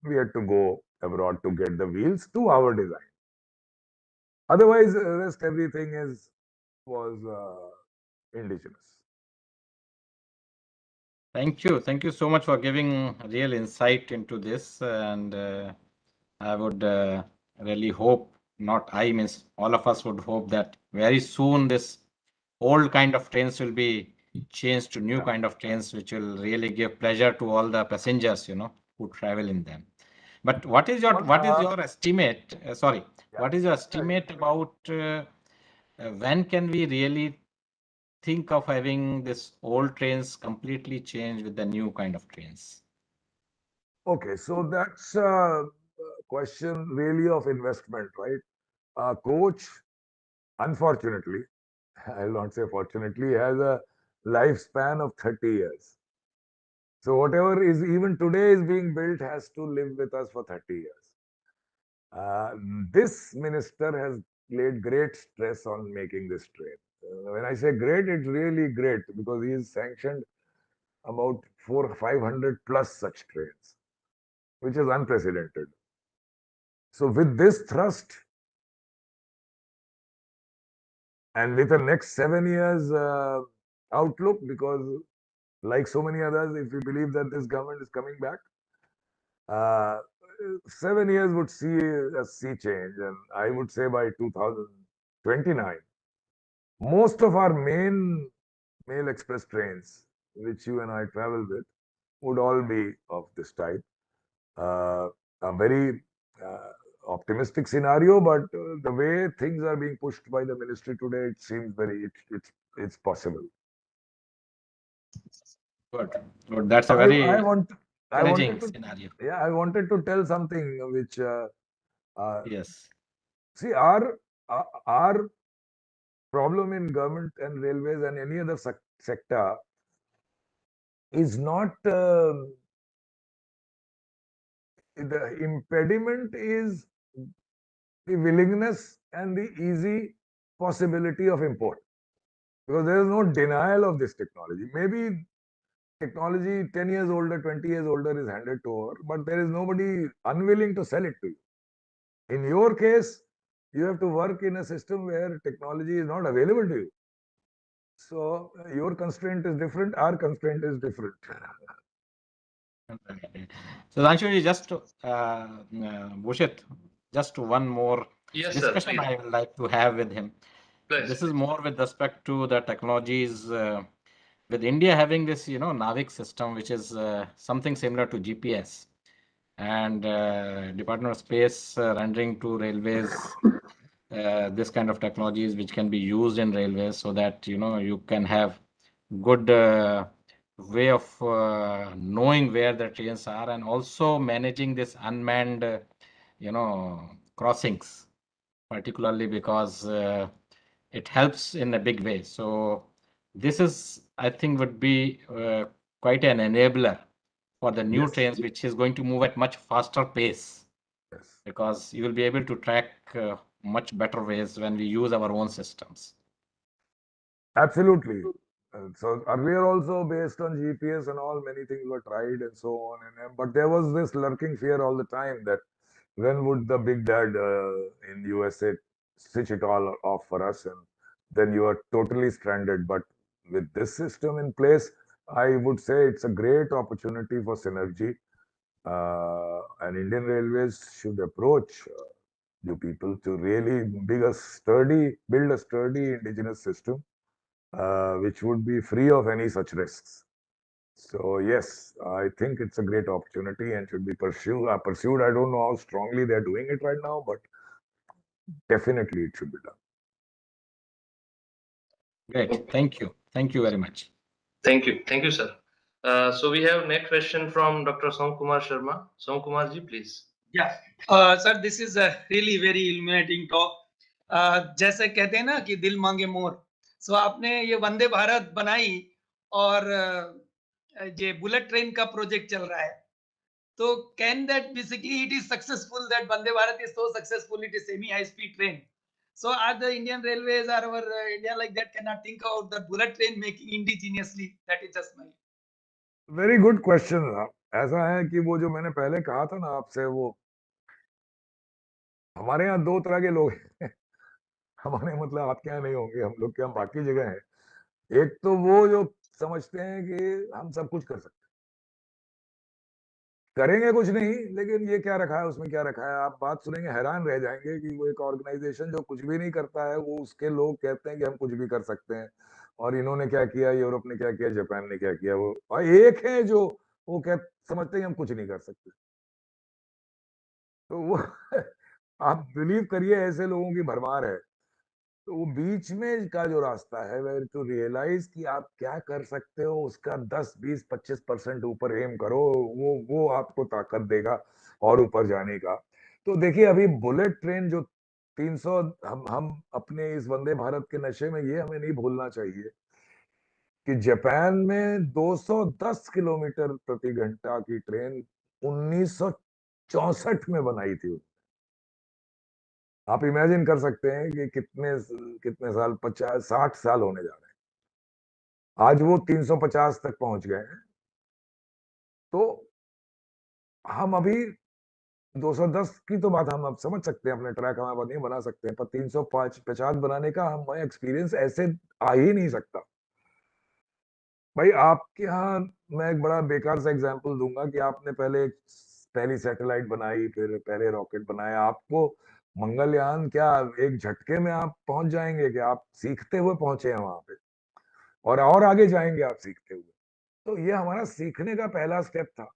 we had to go abroad to get the wheels to our design. Otherwise, rest everything was indigenous. Thank you. Thank you so much for giving real insight into this. And I would really hope, not I, means all of us would hope that very soon this old kind of trains will be changed to new kind of trains, which will really give pleasure to all the passengers, who travel in them. But what is your estimate? What is your estimate about when can we really think of having this old trains completely changed with the new kind of trains? Okay, so that's a question really of investment, right? A coach, unfortunately, I'll not say fortunately, has a lifespan of 30 years. So whatever is even today is being built has to live with us for 30 years. This minister has laid great stress on making this train. When I say great, it's really great because he has sanctioned about 500 plus such trains, which is unprecedented. So with this thrust and with the next 7 years outlook, because like so many others, if we believe that this government is coming back, 7 years would see a sea change. And I would say by 2029, most of our main mail express trains, which you and I travel with, would all be of this type. A very optimistic scenario, but the way things are being pushed by the ministry today, it seems it's possible. Good. Good. That's a very encouraging scenario. Yeah, I wanted to tell something which yes. See, our problem in government and railways and any other sector is not the impediment is the willingness and the easy possibility of import, because there is no denial of this technology. Maybe technology 10 years older, 20 years older is handed to over, but there is nobody unwilling to sell it to you. In your case, You have to work in a system where technology is not available to you. So your constraint is different, our constraint is different. So Sudhanshu, just Bhushit, just one more Yes, sir. discussion Please. I would like to have with him. Please. This is more with respect to the technologies. With India having this, Navik system, which is something similar to GPS, and Department of Space rendering to railways this kind of technologies which can be used in railways, so that you can have good way of knowing where the trains are, and also managing this unmanned crossings, particularly because it helps in a big way. So this is, I think, would be quite an enabler for the new Yes. trains, which is going to move at much faster pace, Yes. because you will be able to track much better ways when we use our own systems. Absolutely. So earlier also, based on GPS and all, many things were tried and so on. But there was this lurking fear all the time that when would the big dad in USA switch it all off for us, and then you are totally stranded. But with this system in place, I would say it's a great opportunity for synergy. And Indian Railways should approach you people to really build a sturdy indigenous system, which would be free of any such risks. So yes, I think it's a great opportunity and should be pursued. I don't know how strongly they're doing it right now, but definitely it should be done. Great. Thank you. Thank you very much. Thank you. Thank you, sir. So we have next question from Dr. Som Kumar Sharma. Som Kumar ji, please. Yeah, sir, this is a really very illuminating talk. जैसे कहते हैं ना कि दिल मांगे मोर, सो आपने ये वंदे भारत बनाई और ये बुलेट ट्रेन का प्रोजेक्ट चल रहा है, तो can that basically it is successful, that Vande Bharat is so successful, it is semi high speed train. So are the Indian Railways or our India like that cannot think about the bullet train making indigenously? That is just my very good question. ऐसा है कि वो जो मैंने पहले कहा था ना आपसे, वो हमारे यहाँ दो तरह के लोग हैं. हमारे मतलब आपके यहाँ नहीं होंगे, हम लोग के यहाँ बाकी जगह है. एक तो वो जो समझते हैं कि हम सब कुछ कर सकते हैं, करेंगे कुछ नहीं, लेकिन ये क्या रखा है, उसमें क्या रखा है. आप बात सुनेंगे हैरान रह जाएंगे कि वो एक ऑर्गेनाइजेशन जो कुछ भी नहीं करता है, वो उसके लोग कहते हैं कि हम कुछ भी कर सकते हैं. और इन्होंने क्या किया, यूरोप ने क्या किया, जापान ने क्या किया. वो और एक है जो वो क्या समझते हैं कि हम कुछ नहीं कर सकते. तो वो आप बिलीव करिए, ऐसे लोगों की भरमार है. तो वो बीच में का जो रास्ता है, वेयर टू रियलाइज कि आप क्या कर सकते हो, उसका 10-20-25% ऊपर एम करो, वो आपको ताकत देगा और ऊपर जाने का. तो देखिए, अभी बुलेट ट्रेन जो 300, हम अपने इस वंदे भारत के नशे में ये हमें नहीं भूलना चाहिए कि जापान में 210 किलोमीटर प्रति घंटा की ट्रेन 1964 में बनाई थी. आप इमेजिन कर सकते हैं कि कितने साल, 50-60 साल होने जा रहे हैं. आज वो 350 तक पहुंच गए हैं. तो हम अभी 210 की तो बात हम अब समझ सकते हैं, अपने ट्रैक हम नहीं बना सकते हैं, पर 350 बनाने का हम एक्सपीरियंस ऐसे आ ही नहीं सकता. भाई आपके यहाँ मैं एक बड़ा बेकार सा एग्जांपल दूंगा कि आपने पहली सैटेलाइट बनाई, फिर पहले रॉकेट बनाया. आपको मंगलयान क्या एक झटके में आप पहुंच जाएंगे कि आप सीखते हुए पहुंचे हैं वहां पे, और आगे जाएंगे आप सीखते हुए. तो ये हमारा सीखने का पहला स्टेप था.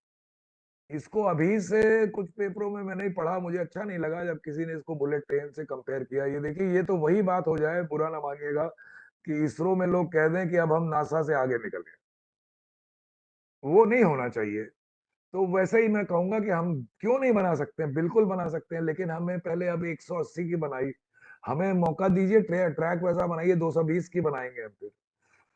इसको अभी से कुछ पेपरों में मैंने पढ़ा, मुझे अच्छा नहीं लगा जब किसी ने इसको बुलेट ट्रेन से कंपेयर किया. ये देखिए, ये तो वही बात हो जाए, बुरा ना मानिएगा, कि इसरो में लोग कह दें कि अब हम नासा से आगे निकल गए. वो नहीं होना चाहिए. तो वैसे ही मैं कहूंगा कि हम क्यों नहीं बना सकते हैं, बिल्कुल बना सकते हैं, लेकिन हमें पहले अब 180 की बनाई, हमें मौका दीजिए, ट्रैक वैसा बनाइए, 220 की बनाएंगे हम.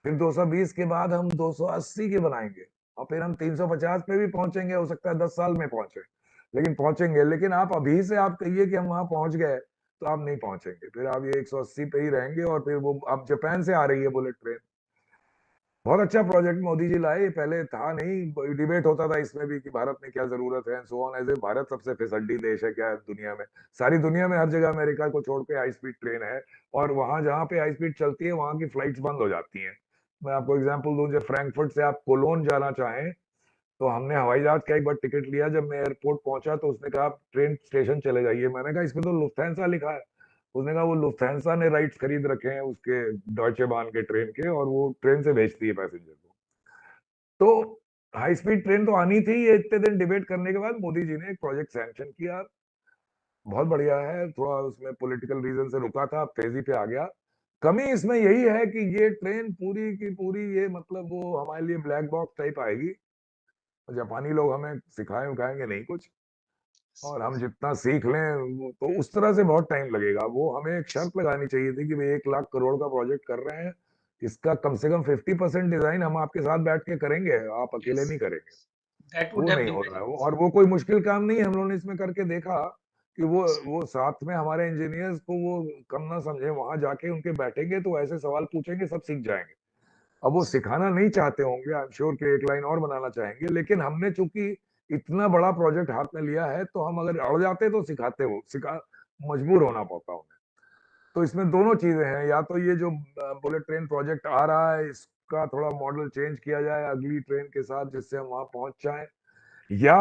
फिर 220 के बाद हम 280 की बनाएंगे, और फिर हम 350 पे भी पहुंचेंगे. हो सकता है 10 साल में पहुंचे, लेकिन पहुंचेंगे. लेकिन आप अभी से आप कहिए कि हम वहां पहुंच गए, तो आप नहीं पहुंचेंगे. फिर आप ये 180 पे ही रहेंगे. और फिर वो अब जापान से आ रही है बुलेट ट्रेन, बहुत अच्छा प्रोजेक्ट मोदी जी लाए, पहले था नहीं, डिबेट होता था इसमें भी कि भारत में क्या जरूरत है, सो ऑन, एज भारत सबसे फिसड्डी देश है क्या दुनिया में, सारी दुनिया में हर जगह अमेरिका को छोड़ के हाई स्पीड ट्रेन है, और वहां जहाँ पे हाई स्पीड चलती है वहां की फ्लाइट्स बंद हो जाती हैं। मैं आपको एग्जांपल दूं, जब फ्रैंकफर्ट से आप कोलोन जाना चाहें तो हमने हवाई जहाज का एक बार टिकट लिया, जब मैं एयरपोर्ट पहुंचा तो उसने कहा आप ट्रेन स्टेशन चले जाइए, मैंने कहा इसमें तो लुफ्थांसा लिखा है, उसने कहा वो लुफ्थांसा ने राइट्स खरीद रखे हैं उसके डॉयचे बान के ट्रेन के, और वो ट्रेन से भेजती है पैसेंजर को। तो हाई स्पीड ट्रेन तो आनी थी, ये इतने दिन डिबेट करने के बाद मोदी जी ने एक प्रोजेक्ट सैंक्शन किया, बहुत बढ़िया है, थोड़ा उसमें पॉलिटिकल रीजन से रुका था, तेजी पे आ गया। कमी इसमें यही है कि ये ट्रेन पूरी की पूरी, ये मतलब वो हमारे लिए ब्लैक बॉक्स टाइप आएगी, जापानी लोग हमें सिखाए उखाएंगे नहीं कुछ, और हम जितना सीख लें तो उस तरह से बहुत टाइम लगेगा। वो हमें एक शर्त लगानी चाहिए थी कि भाई 1 लाख करोड़ का प्रोजेक्ट कर रहे हैं, इसका कम से कम 50% डिजाइन हम आपके साथ बैठ के करेंगे, आप अकेले नहीं करेंगे। That would वो have नहीं been हो very रहा है, nice. और वो कोई मुश्किल काम नहीं है, हम लोगों ने इसमें करके देखा कि वो साथ में हमारे इंजीनियर्स को वो कम ना समझे, वहां जाके उनके बैठेंगे तो ऐसे सवाल पूछेंगे, सब सीख जाएंगे। अब वो सिखाना नहीं चाहते होंगे, आई एम श्योर कि एक लाइन और बनाना चाहेंगे, लेकिन हमने चूंकि इतना बड़ा प्रोजेक्ट हाथ में लिया है, तो हम अगर अड़ जाते तो सिखाते हो सिखा मजबूर होना पड़ता उन्हें। तो इसमें दोनों चीजें हैं, या तो ये जो बुलेट ट्रेन प्रोजेक्ट आ रहा है इसका थोड़ा मॉडल चेंज किया जाए अगली ट्रेन के साथ, जिससे हम वहां पहुंच जाएं, या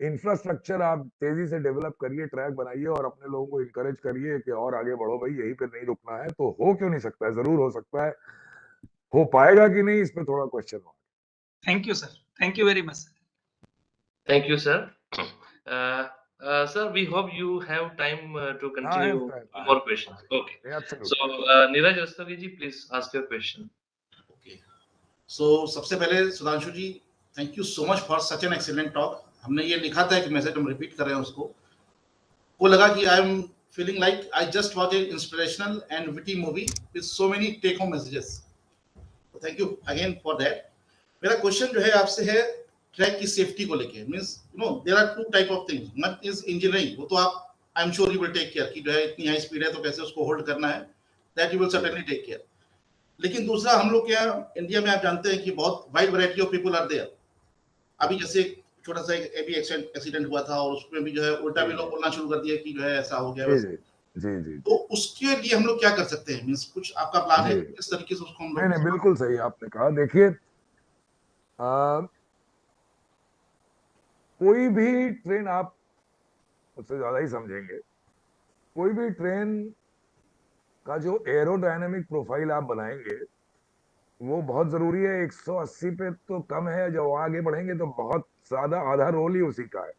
इंफ्रास्ट्रक्चर आप तेजी से डेवलप करिए, ट्रैक बनाइए और अपने लोगों को इंकरेज करिए कि और आगे बढ़ो भाई, यहीं पे नहीं रुकना है। तो हो क्यों नहीं सकता है, जरूर हो सकता है, हो पाएगा कि नहीं इस पे थोड़ा question mark. Thank you, sir. Thank you very much. Thank you, sir. Sir, we hope you have time to continue more questions. Okay. So, Neeraj Rastogi ji, please ask your question. Okay. So, सबसे पहले Sudhanshu ji, thank you so much for such an excellent talk. हमने ये लिखा था कि message हम repeat कर रहे हैं उसको, वो लगा कि I am feeling like I just watch a inspirational and witty movie with so many take home messages. Thank you again for that. मेरा क्वेश्चन जो है आपसे है ट्रैक की सेफ्टी को लेके, means you know there are two type of things, one is engineering, वो तो आप I am sure you will take care कि जो है इतनी हाई स्पीड है तो कैसे उसको होल्ड करना है, that you will certainly take care. लेकिन दूसरा, हम लोग क्या इंडिया में आप जानते हैं कि बहुत wide variety of people are there. अभी जैसे छोटा सा एक एबी एक्सीडेंट हुआ था और उसमें भी जो है उल्टा भी लोग बोलना शुरू कर दिया कि जो है ऐसा हो गया वैसा। जी। तो उसके लिए हम लोग क्या कर सकते हैं, मींस कुछ आपका प्लान है किस तरीके से उसको हम लोग? नहीं, बिल्कुल सही आपने कहा। देखिए, कोई भी ट्रेन, आप उससे ज्यादा ही समझेंगे, कोई भी ट्रेन का जो एरोडायनेमिक प्रोफाइल आप बनाएंगे वो बहुत जरूरी है। 180 पे तो कम है, जब आगे बढ़ेंगे तो बहुत ज्यादा, आधा रोल ही उसी का है।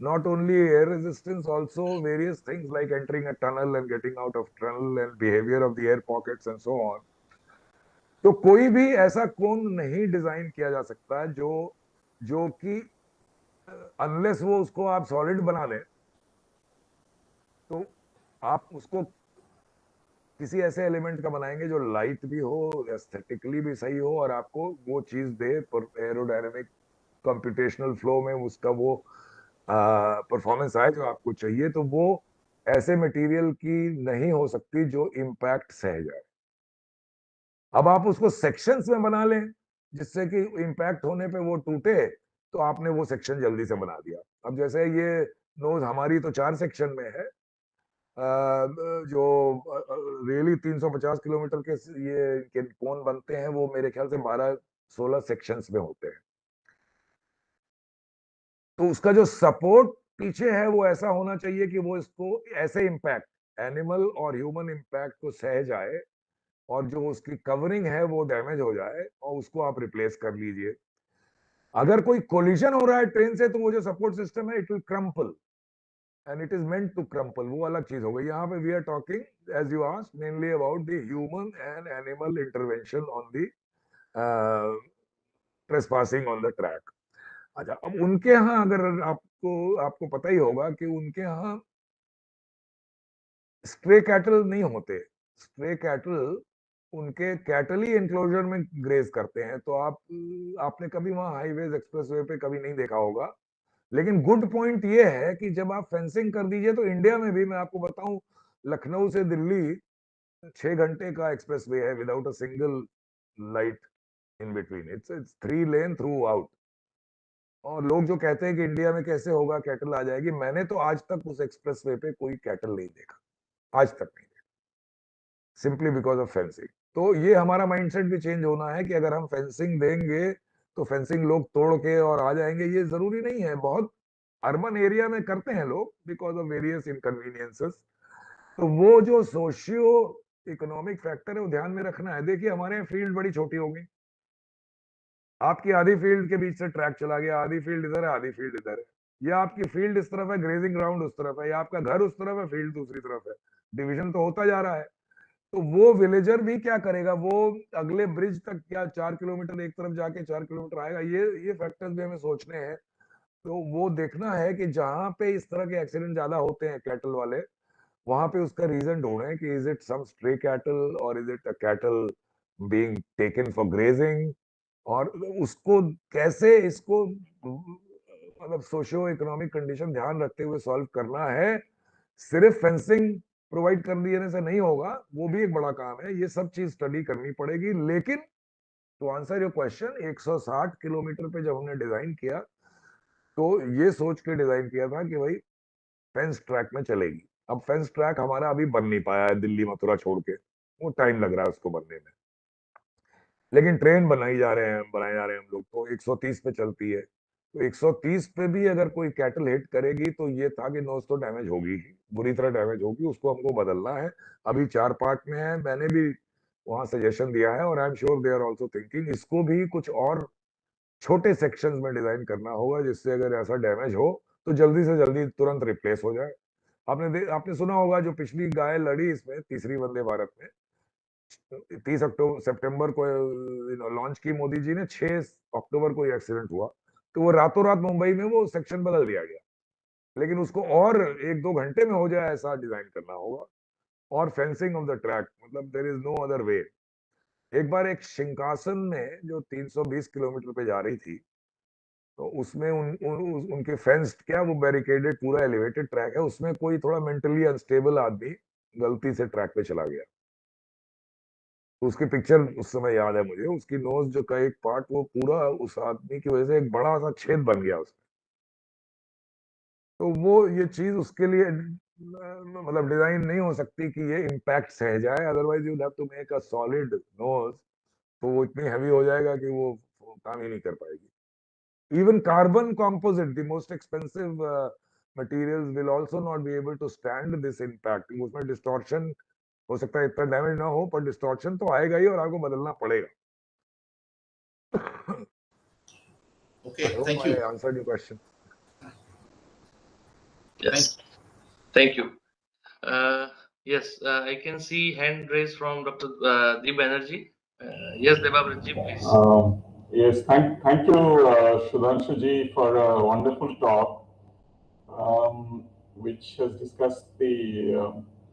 Not only air resistance, also various things like entering a tunnel and getting out of tunnel and behavior of the air pockets and so on. तो कोई भी ऐसा कोन नहीं डिजाइन किया जा सकता जो कि अनलेस वो उसको आप सॉलिड बना लें, तो आप उसको किसी ऐसे एलिमेंट का बनाएंगे जो लाइट भी हो, एस्थेटिकली भी सही हो, और आपको वो चीज दे एरोडायनेमिक कंप्यूटेशनल फ्लो में उसका वो परफॉर्मेंस आए जो आपको चाहिए। तो वो ऐसे मटेरियल की नहीं हो सकती जो इम्पैक्ट सह जाए। अब आप उसको सेक्शंस में बना लें जिससे कि इम्पैक्ट होने पे वो टूटे, तो आपने वो सेक्शन जल्दी से बना दिया। अब जैसे ये नोज हमारी तो 4 सेक्शन में है, जो रियली 350 किलोमीटर के ये कोन बनते हैं, वो मेरे ख्याल से 12-16 सेक्शंस में होते हैं। तो उसका जो सपोर्ट पीछे है वो ऐसा होना चाहिए कि वो इसको ऐसे इम्पैक्ट, एनिमल और ह्यूमन इम्पैक्ट को सह जाए, और जो उसकी कवरिंग है वो डैमेज हो जाए और उसको आप रिप्लेस कर लीजिए। अगर कोई कोलिजन हो रहा है ट्रेन से, तो वो जो सपोर्ट सिस्टम है it will crumple, and it is meant to crumple, वो अलग चीज हो गई। यहाँ पे we are talking, as you asked, mainly about the human and animal intervention on the trespassing on the track. अच्छा, अब उनके यहाँ अगर आपको पता ही होगा कि उनके यहाँ स्ट्रे कैटल नहीं होते। स्ट्रे कैटल उनके कैटल ही एनक्लोजर में ग्रेज करते हैं। तो आपने कभी वहां हाईवेज एक्सप्रेसवे पे कभी नहीं देखा होगा। लेकिन गुड पॉइंट ये है कि जब आप फेंसिंग कर दीजिए, तो इंडिया में भी मैं आपको बताऊं, लखनऊ से दिल्ली 6 घंटे का एक्सप्रेसवे है without a single light in between. It's 3 lane throughout. और लोग जो कहते हैं कि इंडिया में कैसे होगा, कैटल आ जाएगी, मैंने तो आज तक उस एक्सप्रेसवे पे कोई कैटल नहीं देखा, आज तक नहीं देखा, सिंपली बिकॉज ऑफ फेंसिंग। तो ये हमारा माइंडसेट भी चेंज होना है कि अगर हम फेंसिंग देंगे तो फेंसिंग लोग तोड़ के और आ जाएंगे, ये जरूरी नहीं है। बहुत अर्बन एरिया में करते हैं लोग बिकॉज ऑफ वेरियस इनकन्वीनियंसेस। तो वो जो सोशियो इकोनॉमिक फैक्टर है वो ध्यान में रखना है। देखिए हमारे यहाँ फील्ड बड़ी छोटी हो गई, आपकी आधी फील्ड के बीच से ट्रैक चला गया, आधी फील्ड इधर है, आधी फील्ड इधर है, या आपकी फील्ड इस तरफ है, ग्रेजिंग ग्राउंड उस तरफ है, या आपका घर उस तरफ है, फील्ड दूसरी तरफ है, डिवीजन तो होता जा रहा है। तो वो विलेजर भी क्या करेगा, वो अगले ब्रिज तक क्या 4 किलोमीटर एक तरफ जाके 4 किलोमीटर आएगा, ये फैक्टर्स भी हमें सोचने हैं। तो वो देखना है कि जहां पे इस तरह के एक्सीडेंट ज्यादा होते हैं कैटल वाले, वहां पे उसका रीजन ढूंढे कि is it some stray cattle और is it a cattle being taken for grazing, और उसको कैसे इसको मतलब सोशियो इकोनॉमिक कंडीशन ध्यान रखते हुए सॉल्व करना है। सिर्फ फेंसिंग प्रोवाइड कर देने से नहीं होगा, वो भी एक बड़ा काम है, ये सब चीज स्टडी करनी पड़ेगी। लेकिन to answer your question, 160 kilometre पे जब हमने डिजाइन किया तो ये सोच के डिजाइन किया था कि भाई फेंस ट्रैक में चलेगी। अब फेंस ट्रैक हमारा अभी बन नहीं पाया है दिल्ली मथुरा छोड़ के, वो टाइम लग रहा है उसको बनने में, लेकिन ट्रेन बनाए जा रहे हैं हम लोग, तो 130 पे चलती है। तो 130 पे भी अगर कोई कैटल हिट करेगी तो ये था कि नोज तो डैमेज होगी ही, बुरी तरह डैमेज होगी, उसको हमको बदलना है। अभी 4 पार्ट में है, मैंने भी वहां सजेशन दिया है और I am sure they are also thinking इसको भी कुछ और छोटे सेक्शंस में डिजाइन करना होगा, जिससे अगर ऐसा डैमेज हो तो जल्दी से जल्दी तुरंत रिप्लेस हो जाए। आपने सुना होगा जो पिछली गाय लड़ी इसमें तीसरी वंदे भारत में, 30 अक्टूबर सितंबर को लॉन्च की मोदी जी ने, 6 अक्टूबर को एक्सीडेंट हुआ, तो वो रातों रात मुंबई में वो सेक्शन बदल दिया गया। लेकिन उसको और 1-2 घंटे में हो जाए ऐसा डिजाइन करना होगा। और फेंसिंग ऑफ द ट्रैक, मतलब there is no other way. एक बार एक शिंकासन में जो 320 किलोमीटर पे जा रही थी, तो उसमें उनके फेंस क्या, वो बैरिकेडेड पूरा एलिवेटेड ट्रैक है, उसमें कोई थोड़ा मेंटली अनस्टेबल आदमी गलती से ट्रैक पे चला गया। तो उसकी पिक्चर उस समय याद है मुझे, उसकी नोज जो का एक पार्ट वो पूरा उस आदमी की वजह से एक बड़ा सा छेद बन गया उसमें। तो वो ये चीज उसके लिए मतलब डिजाइन नहीं हो सकती कि ये इम्पैक्ट सह जाए, otherwise you have to make a solid nose, तो वो इतनी हैवी हो जाएगा कि वो काम ही नहीं कर पाएगी। Even carbon composite, the most expensive materials will also not be able to stand this impact। उसमें डिस्टॉर्शन हो सकता है, इतना डैमेज ना हो पर डिस्टॉर्शन तो आएगा ही और आपको बदलना पड़ेगा। Okay, I hope thank I you. answered your question. Yes. Thank you. Yes, I can see hand raised from Dr. Deep Banerjee. Yes, Debabriji, please. Yes, thank you, Sudhanshu ji, for a wonderful talk, which has discussed the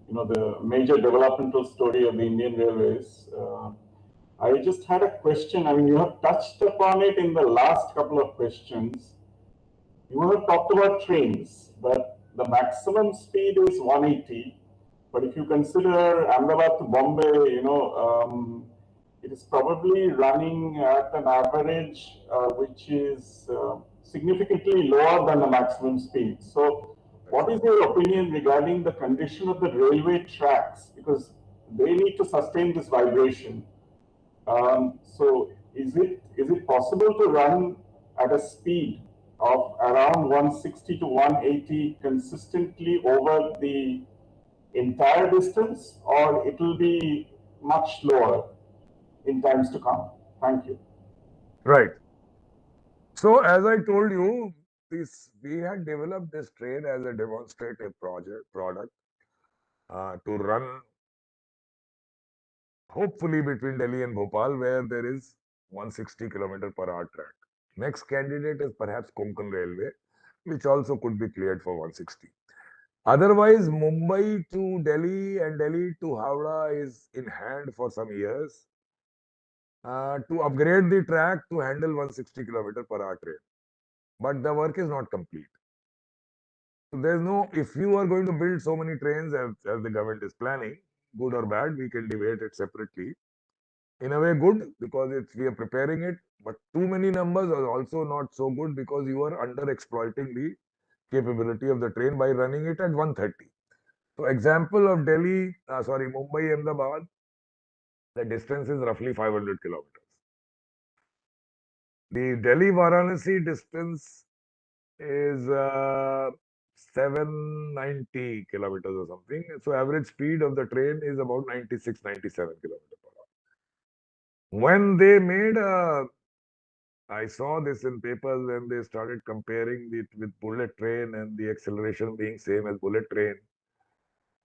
the major developmental story of the Indian Railways. I just had a question. I mean, you have touched upon it in the last couple of questions. You have talked about trains, but the maximum speed is 180. But if you consider Ahmedabad to Bombay, it is probably running at an average which is significantly lower than the maximum speed. So, what is your opinion regarding the condition of the railway tracks? Because they need to sustain this vibration. So is it possible to run at a speed of around 160 to 180 consistently over the entire distance, or it will be much lower in times to come? Thank you. Right. So as I told you, we had developed this train as a demonstrative product to run hopefully between Delhi and Bhopal, where there is 160 km per hour track. Next candidate is perhaps Konkan Railway, which also could be cleared for 160. Otherwise, Mumbai to Delhi and Delhi to Howrah is in hand for some years to upgrade the track to handle 160 km per hour train. But the work is not complete. So there's no, if you are going to build so many trains as the government is planning, good or bad, we can debate it separately. in a way good because we are preparing it, but too many numbers are also not so good because you are under exploiting the capability of the train by running it at 130. So example of Mumbai Ahmedabad, the distance is roughly 500 kilometers. The Delhi Varanasi distance is 790 kilometers or something. So average speed of the train is about 96, 97 kilometers per hour. When they made I saw this in papers when they started comparing it with bullet train and the acceleration being same as bullet train.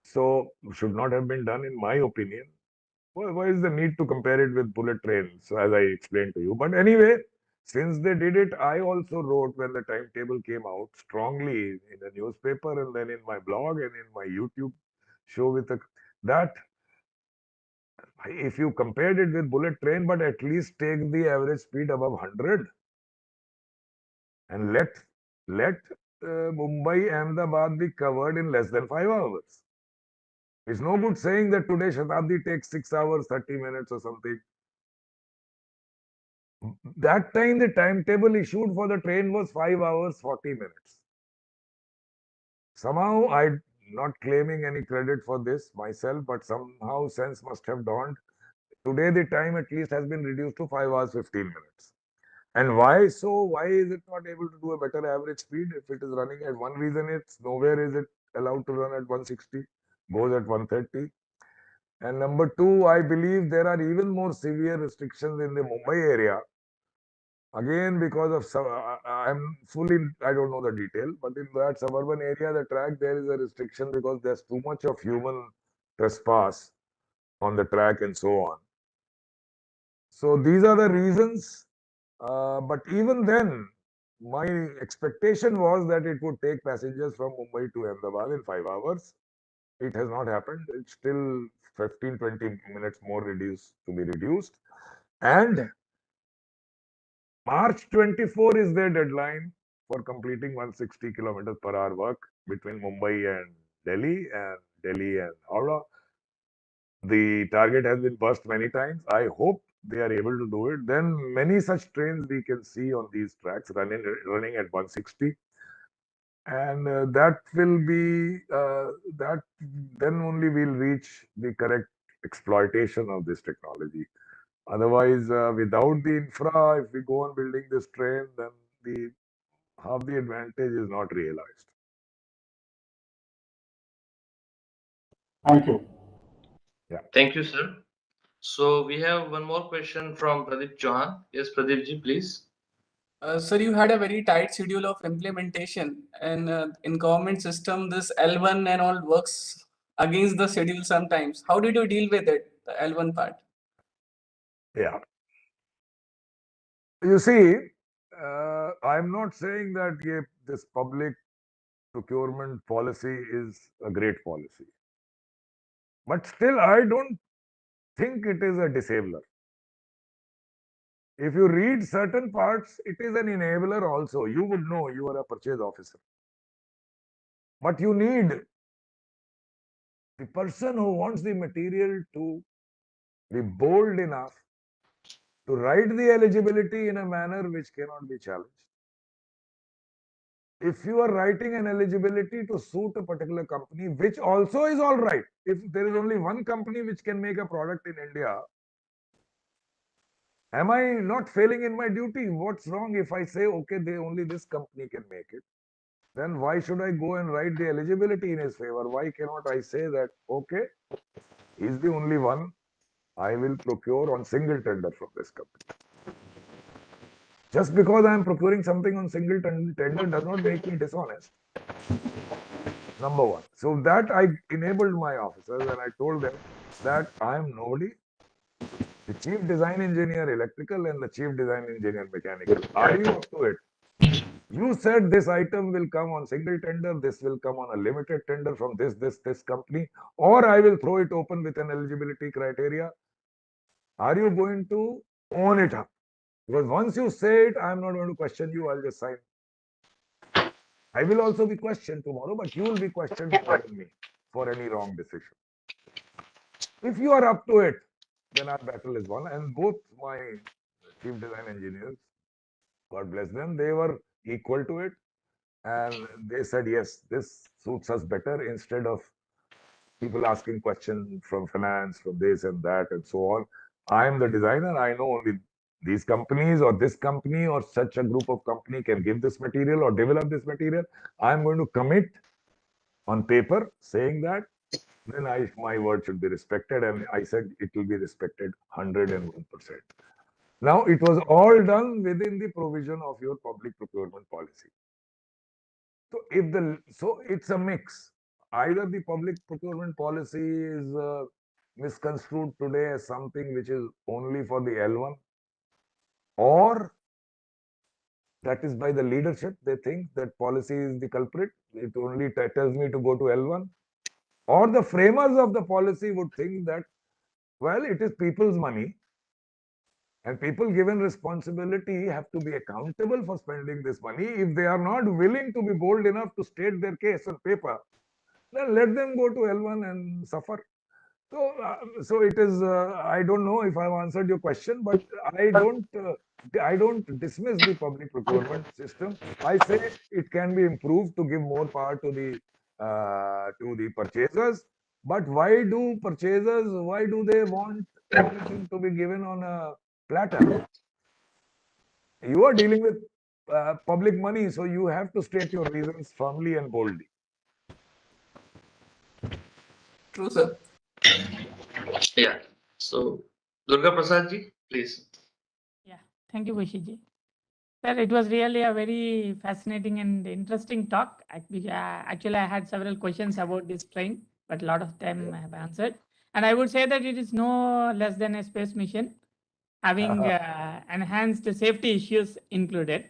So should not have been done in my opinion. Why is the need to compare it with bullet trains, so as I explained to you? But anyway, since they did it, I also wrote when the timetable came out strongly in the newspaper and then in my blog and in my YouTube show that if you compared it with bullet train, but at least take the average speed above 100 and let Mumbai Ahmedabad be covered in less than 5 hours. It's no good saying that today Shatabdi takes 6 hours, 30 minutes or something. That time, the timetable issued for the train was 5 hours, 40 minutes. Somehow, I'm not claiming any credit for this myself, but somehow sense must have dawned. Today, the time at least has been reduced to 5 hours, 15 minutes. And why so? Why is it not able to do a better average speed if it is running at one reason? It's nowhere is it allowed to run at 160, goes at 130. And number two, I believe there are even more severe restrictions in the Mumbai area. Again, because of I don't know the detail, but in that suburban area, the track, there is a restriction because there's too much of human trespass on the track and so on. So these are the reasons. But even then, my expectation was that it would take passengers from Mumbai to Ahmedabad in 5 hours. It has not happened. It's still 15, 20 minutes more to be reduced. And March 24 is their deadline for completing 160 kilometers per hour work between Mumbai and Delhi and Howrah. The target has been passed many times. I hope they are able to do it. Then many such trains we can see on these tracks running at 160. And that will be that then only we'll reach the correct exploitation of this technology. Otherwise, without the infra, if we go on building this train, then the half the advantage is not realized. Thank you. Yeah. Thank you, sir. So we have one more question from Pradeep Chauhan. Yes, Pradeep ji, please. Sir, you had a very tight schedule of implementation, and in government system, this L1 and all works against the schedule sometimes. How did you deal with it, the L1 part? Yeah. You see, I'm not saying that this public procurement policy is a great policy. But still, I don't think it is a disabler. If you read certain parts, it is an enabler also. You would know, you are a purchase officer. But you need the person who wants the material to be bold enough to write the eligibility in a manner which cannot be challenged. If you are writing an eligibility to suit a particular company, which also is all right, if there is only one company which can make a product in India, am I not failing in my duty? What's wrong if I say, okay, only this company can make it? Then why should I go and write the eligibility in his favor? Why cannot I say that, okay, he's the only one, I will procure on single tender from this company? Just because I am procuring something on single tender does not make me dishonest. Number one. So that I enabled my officers and I told them that I am nobody. The chief design engineer electrical and the chief design engineer mechanical. Are you up to it? You said this item will come on single tender, this will come on a limited tender from this company, or I will throw it open with an eligibility criteria. Are you going to own it up? Because once you say it, I'm not going to question you, I'll just sign. I will also be questioned tomorrow, but you will be questioned more than me for any wrong decision. If you are up to it, then our battle is won. And both my chief design engineers, God bless them, they were equal to it. And they said, yes, this suits us better, instead of people asking questions from finance, from this and that, and so on. I am the designer. I know only these companies or this company or such a group of company can give this material or develop this material. I'm going to commit on paper saying that, then my word should be respected. And I said it will be respected 101%. Now, it was all done within the provision of your public procurement policy. So it's a mix. Either the public procurement policy is misconstrued today as something which is only for the L1, or that is by the leadership. They think that policy is the culprit. It only tells me to go to L1. Or the framers of the policy would think that, well, it is people's money, and people given responsibility have to be accountable for spending this money. If they are not willing to be bold enough to state their case on paper, then let them go to L1 and suffer. So it is. I don't know if I've answered your question, but I don't dismiss the public procurement system. I say it can be improved to give more power to the purchasers. But why do purchasers? Why do they want everything to be given on a platter? You are dealing with public money, so you have to state your reasons firmly and boldly. True, sir. Yeah. So, Durga Prasad ji, please. Yeah, thank you, Bashiji. Sir, it was really a very fascinating and interesting talk. Actually, I had several questions about this train, but a lot of them I have answered. And I would say that it is no less than a space mission, having enhanced safety issues included.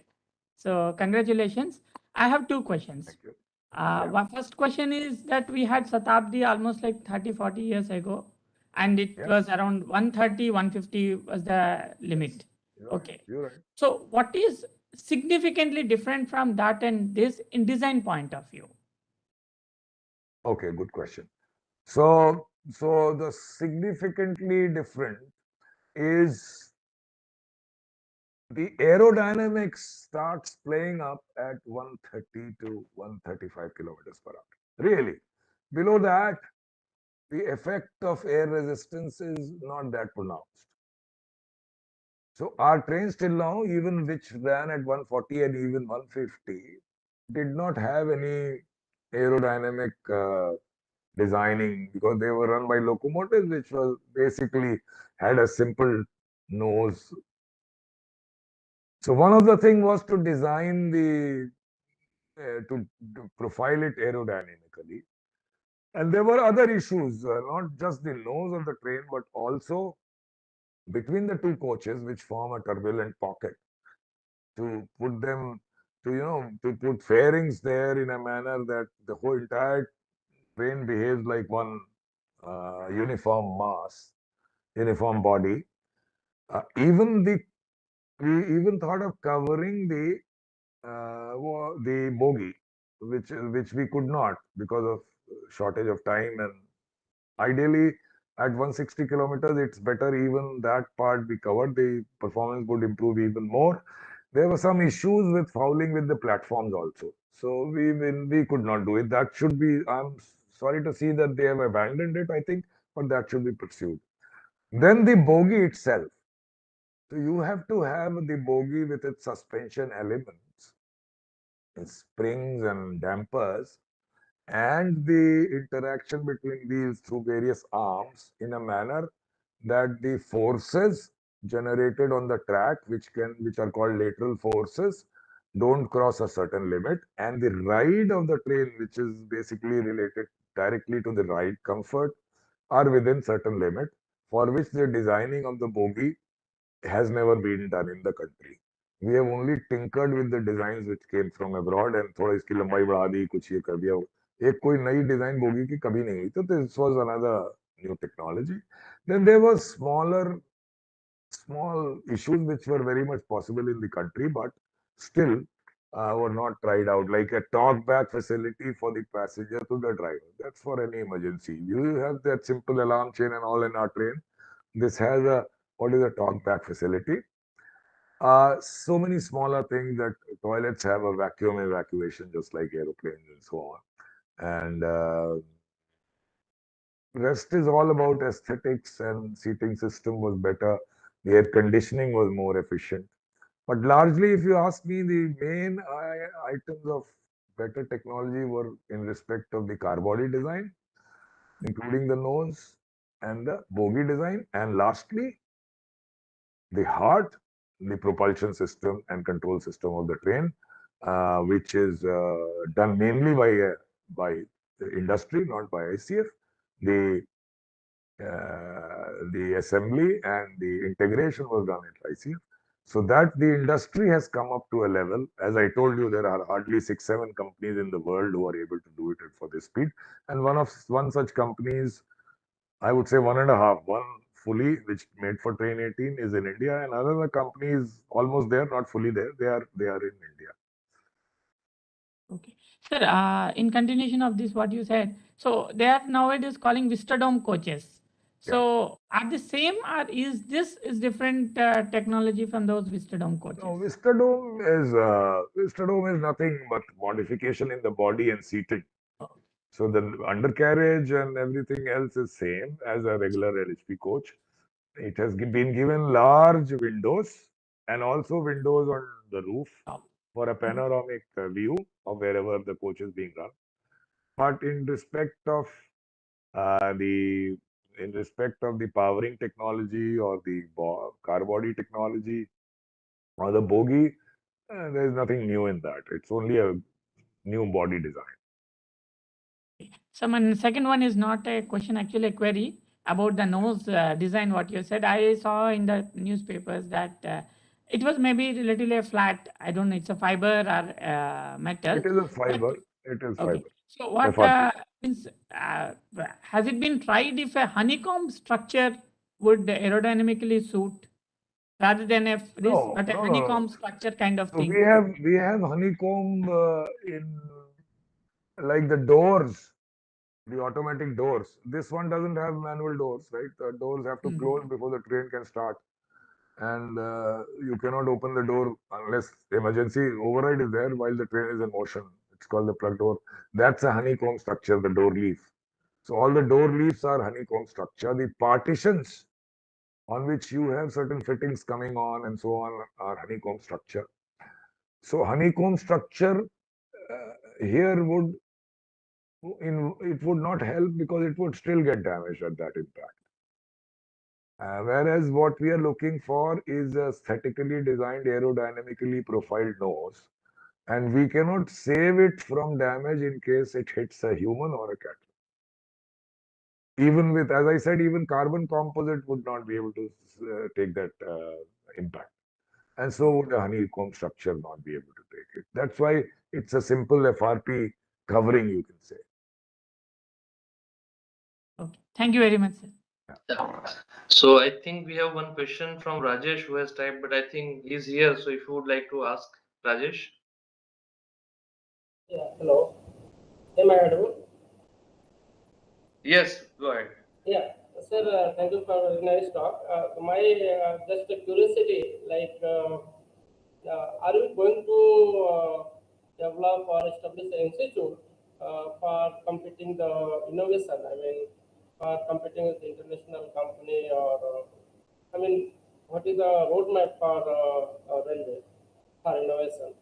So, congratulations. I have two questions. Thank you. One first question is that we had Shatabdi almost like 30, 40 years ago, and it was around 130, 150 was the limit. Okay. You're right. So what is significantly different from that and this in design point of view? Okay, good question. So the significantly different is the aerodynamics starts playing up at 130 to 135 kilometers per hour. Really. Below that, the effect of air resistance is not that pronounced. So our trains till now, even which ran at 140 and even 150, did not have any aerodynamic designing, because they were run by locomotives which was basically had a simple nose. So one of the thing was to design the to profile it aerodynamically, and there were other issues, not just the nose of the train, but also between the two coaches, which form a turbulent pocket, to put them to put fairings there in a manner that the whole entire train behaves like one uniform mass, uniform body. We even thought of covering the bogie, which we could not because of shortage of time, and ideally at 160 kilometers it's better even that part be covered. The performance would improve even more. There were some issues with fouling with the platforms also, so we could not do it. That should be, I'm sorry to see that they have abandoned it, I think, but that should be pursued. Then the bogie itself. So you have to have the bogie with its suspension elements, springs and dampers, and the interaction between wheels through various arms in a manner that the forces generated on the track, which are called lateral forces, don't cross a certain limit, and the ride of the train, which is basically related directly to the ride comfort, are within certain limit, for which the designing of the bogie has never been done in the country. We have only tinkered with the designs which came from abroad and थोड़ा इसकी लंबाई बढ़ा दी, कुछ ये कर दिया. एक कोई नई डिजाइन बोगी की कभी नहीं हुई. तो this was another new technology. Then there was small issues which were very much possible in the country, but still were not tried out, like a talk back facility for the passenger to the driver. That's for any emergency. You have that simple alarm chain and all in our train. This has a, what is a talk-back facility. So many smaller things that toilets have a vacuum evacuation, just like aeroplanes and so on. And rest is all about aesthetics, and seating system was better. The air conditioning was more efficient. But largely, if you ask me, the main items of better technology were in respect of the car body design, including the nose and the bogie design. And lastly, the heart, the propulsion system and control system of the train, which is done mainly by the industry, not by ICF. The assembly and the integration was done at ICF. So that the industry has come up to a level. As I told you, there are hardly 6-7 companies in the world who are able to do it for this speed. And one such companies, I would say one and a half, one fully, which made for Train 18 is in India, and another company is almost there, not fully there. They are in India. Okay. Sir, in continuation of this, what you said, so they are nowadays calling Vistadome coaches. So are the same, or is this is different technology from those Vistadome coaches? No, Vistadome is nothing but modification in the body and seating. So the undercarriage and everything else is same as a regular LHP coach. It has been given large windows and also windows on the roof for a panoramic view of wherever the coach is being run. But in respect of the powering technology or the car body technology or the bogie, there is nothing new in that. It's only a new body design. So my second one is not a question, actually a query about the nose design, what you said. I saw in the newspapers that it was maybe relatively flat. I don't know, it's a fiber or metal. It is a fiber. It is Okay. fiber. So what FRP. means, has it been tried if a honeycomb structure would aerodynamically suit rather than a honeycomb structure kind of So thing? we have honeycomb in like the doors, the automatic doors. This one doesn't have manual doors, right? The doors have to close before the train can start, and you cannot open the door unless emergency override is there while the train is in motion. It's called the plug door. That's a honeycomb structure, the door leaf. So all the door leaves are honeycomb structure. The partitions on which you have certain fittings coming on and so on are honeycomb structure. So honeycomb structure here it would not help because it would still get damaged at that impact. Whereas what we are looking for is a aesthetically designed, aerodynamically profiled nose, and we cannot save it from damage in case it hits a human or a cat. Even with, as I said, even carbon composite would not be able to take that impact. And so would a honeycomb structure not be able to take it. That's why it's a simple FRP covering, you can say. Okay. Thank you very much, sir. So I think we have one question from Rajesh who has typed, but I think he's here. So if you would like to ask, Rajesh. Yeah, hello. Am I audible? Yes, go ahead. Yeah, sir, thank you for a very nice talk. My just a curiosity, like, are we going to develop or establish an institute for competing the innovation? I mean, for competing with the international company, or I mean, what is the roadmap for railway for innovation?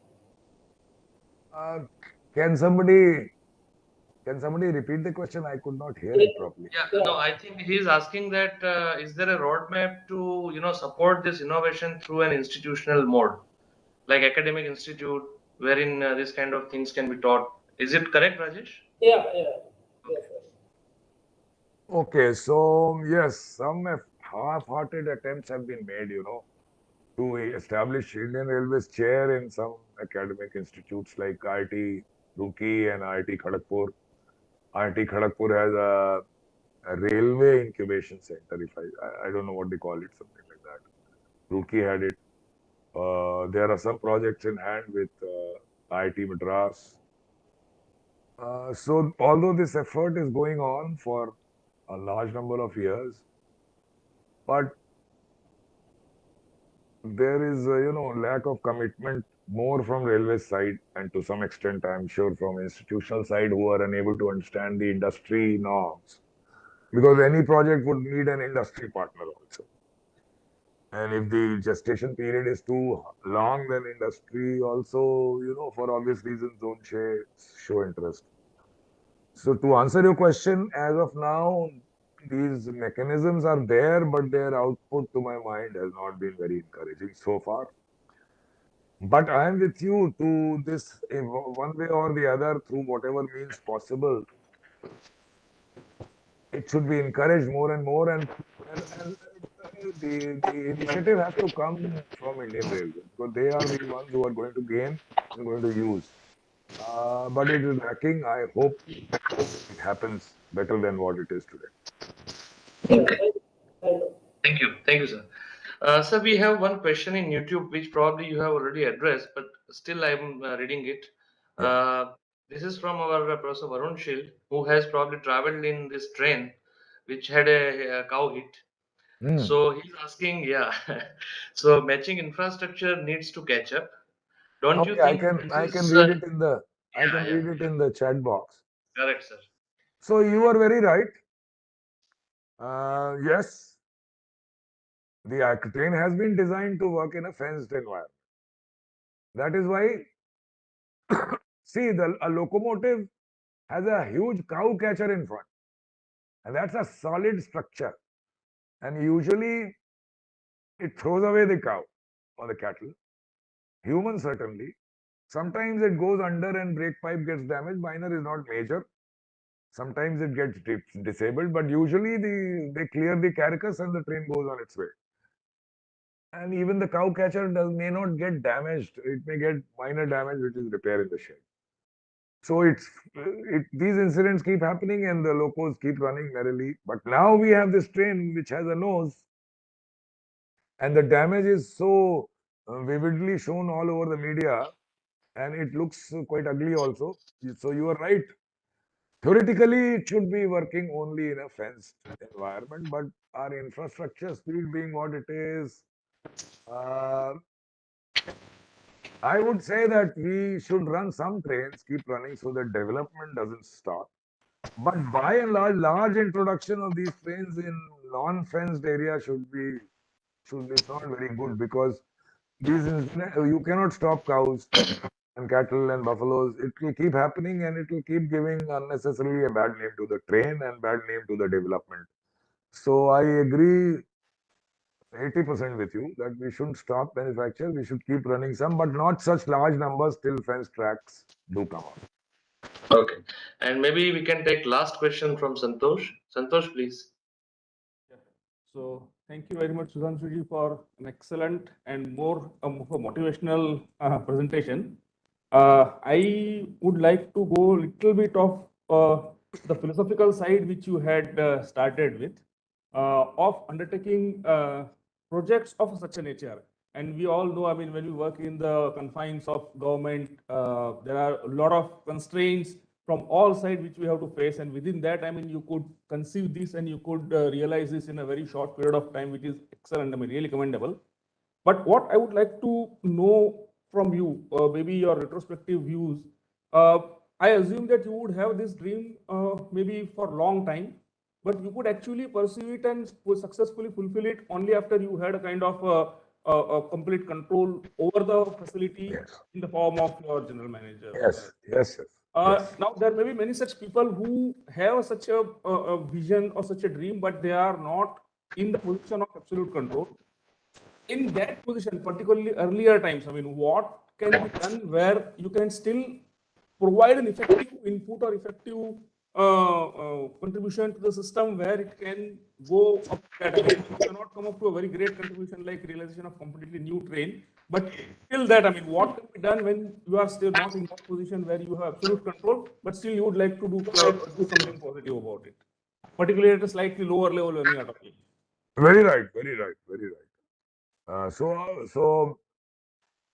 Can somebody repeat the question? I could not hear it properly. Yeah, no, I think he's asking that is there a roadmap to support this innovation through an institutional mode, like academic institute, wherein this kind of things can be taught. Is it correct, Rajesh? Yeah, yes, sir. Okay, so yes, some half-hearted attempts have been made, to establish Indian Railways chair in some academic institutes like IIT Roorkee and IIT Kharagpur. IIT Kharagpur has a railway incubation center. If I don't know what they call it, something like that. Roorkee had it. There are some projects in hand with IIT Madras. So although this effort is going on for a large number of years, but there is lack of commitment more from railway side, and to some extent I'm sure from institutional side, who are unable to understand the industry norms, because any project would need an industry partner also. And if the gestation period is too long, then industry also, for obvious reasons, don't show interest. So to answer your question, as of now, these mechanisms are there, but their output, to my mind, has not been very encouraging so far. But I am with you to this, one way or the other, through whatever means possible. It should be encouraged more and more, and the initiative has to come from Indian Railways, because they are the ones who are going to gain and going to use. But it is lacking. I hope it happens better than what it is today. Okay. Thank you, sir. Sir, we have one question in YouTube, which probably you have already addressed, but still I'm reading it. This is from our Professor Varun Shield, who has probably traveled in this train, which had a cow hit. So he's asking, yeah. So matching infrastructure needs to catch up. Don't you think I can read it in the read it in the chat box. Correct, sir. So you are very right. Yes, the train has been designed to work in a fenced environment. That is why, see, a locomotive has a huge cow catcher in front, and that's a solid structure. And usually it throws away the cow or the cattle. Humans certainly. Sometimes it goes under and brake pipe gets damaged. Minor is not major. Sometimes it gets disabled, but usually they clear the carcass and the train goes on its way. And even the cow catcher may not get damaged. It may get minor damage, which is repair in the shed. So these incidents keep happening and the locos keep running merrily. But now we have this train which has a nose, and the damage is so vividly shown all over the media, and it looks quite ugly also. So you are right. Theoretically, it should be working only in a fenced environment, but our infrastructure speed being what it is, I would say that we should run some trains, keep running so that development doesn't stop. But by and large introduction of these trains in non-fenced area is not very good, because you cannot stop cows and cattle and buffaloes. It will keep happening, and it will keep giving unnecessarily a bad name to the train and bad name to the development. So I agree 80% with you that we shouldn't stop manufacture. We should keep running some, but not such large numbers till fence tracks do come up. Okay. And maybe we can take last question from Santosh. Santosh, please. So thank you very much, Sudhanshu ji, for an excellent and more motivational presentation. I would like to go a little bit of the philosophical side which you had started with, of undertaking projects of such a nature. And we all know, I mean, when we work in the confines of government, there are a lot of constraints from all sides which we have to face. And within that, I mean, you could conceive this and you could realize this in a very short period of time, which is excellent, I mean, really commendable. But what I would like to know from you, maybe your retrospective views, I assume that you would have this dream maybe for a long time, but you could actually pursue it and successfully fulfill it only after you had a kind of a complete control over the facility in the form of your general manager. Yes. Now, there may be many such people who have such a vision or such a dream, but they are not in the position of absolute control. In that position, particularly earlier times, I mean, what can be done where you can still provide an effective input or effective contribution to the system where it can go up that. I mean, you cannot come up to a very great contribution like realization of completely new train, but till that, I mean, what can be done when you are still not in that position where you have absolute control, but still you would like to do something positive about it, particularly at a slightly lower level when you are talking. Very right. So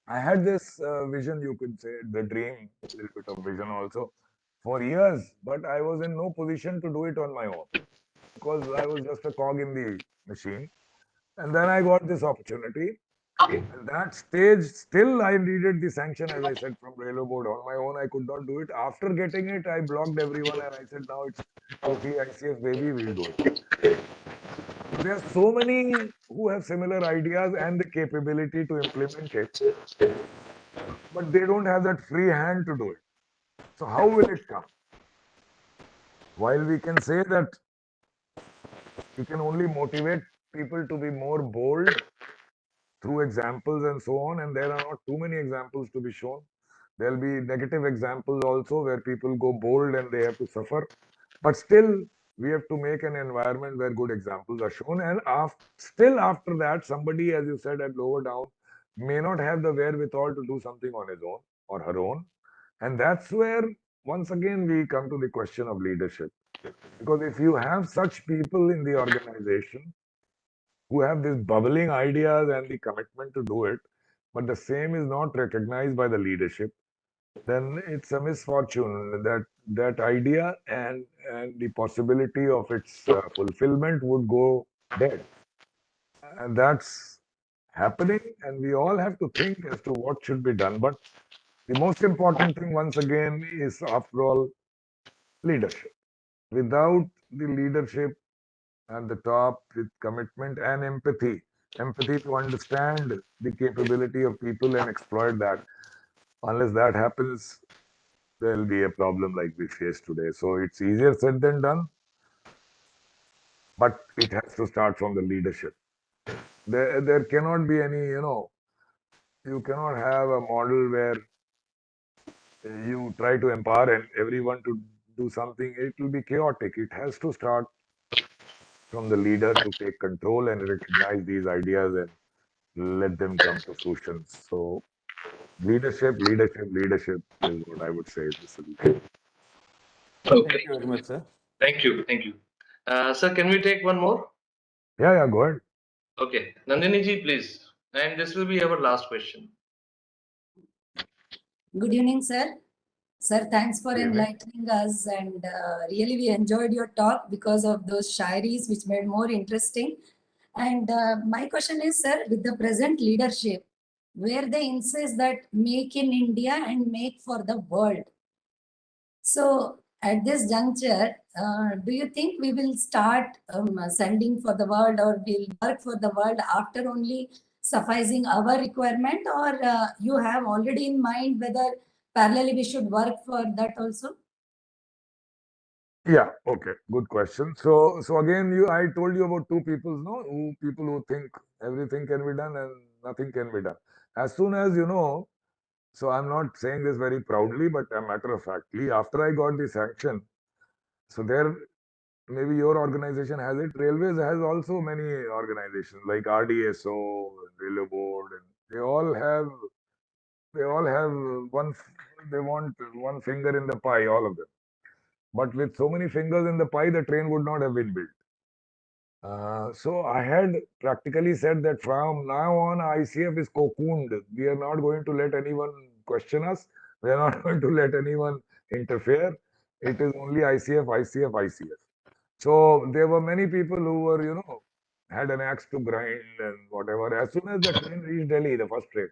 I had this vision, you could say, the dream, a little bit of vision also, for years, but I was in no position to do it on my own, because I was just a cog in the machine. And then I got this opportunity. And that stage, still I needed the sanction, as I said, from railway board. On my own, I could not do it. After getting it, I blocked everyone and I said, now it's totally ICF baby, we'll do it. So there are so many who have similar ideas and the capability to implement it, but they don't have that free hand to do it. So how will it come? While we can say that we can only motivate people to be more bold through examples and so on, and there are not too many examples to be shown. There'll be negative examples also where people go bold and they have to suffer. But still, we have to make an environment where good examples are shown. And still after that, somebody, as you said, at lower down, may not have the wherewithal to do something on his own or her own. And that's where, once again, we come to the question of leadership. Because if you have such people in the organization who have these bubbling ideas and the commitment to do it, but the same is not recognized by the leadership, then it's a misfortune that that idea and the possibility of its fulfillment would go dead. And that's happening, and we all have to think as to what should be done. But the most important thing, once again, is, after all, leadership. Without the leadership at the top with commitment and empathy to understand the capability of people and exploit that, unless that happens, there'll be a problem like we face today. So it's easier said than done, but it has to start from the leadership. There cannot be any, you cannot have a model where you try to empower and everyone to do something. It will be chaotic. It has to start from the leader to take control and recognize these ideas and let them come to fruition. So leadership is what I would say is the solution. Okay. Thank you very much, sir. Thank you. Thank you. Sir, can we take one more? Yeah, go ahead. Okay. Nandini ji, please. And this will be our last question. Good evening, sir. Sir, thanks for Good evening. enlightening us, and really we enjoyed your talk because of those shairis which made more interesting. And my question is, sir, with the present leadership, where they insist that make in India and make for the world. So at this juncture, do you think we will start sending for the world, or we'll work for the world after only sufficing our requirement, or you have already in mind whether parallelly we should work for that also? Yeah, okay, good question. So again, I told you about two people, no, people who think everything can be done and nothing can be done. As soon as so I'm not saying this very proudly, but a matter of factly, after I got the sanction, so there, maybe your organization has it. Railways has also many organizations like RDSO, Railway Board, and they all have one. They want one finger in the pie, all of them. But with so many fingers in the pie, the train would not have been built. So I had practically said that from now on, ICF is cocooned. We are not going to let anyone question us. We are not going to let anyone interfere. It is only ICF, ICF, ICF. So there were many people who were, had an axe to grind and whatever. As soon as the train reached Delhi, the first train,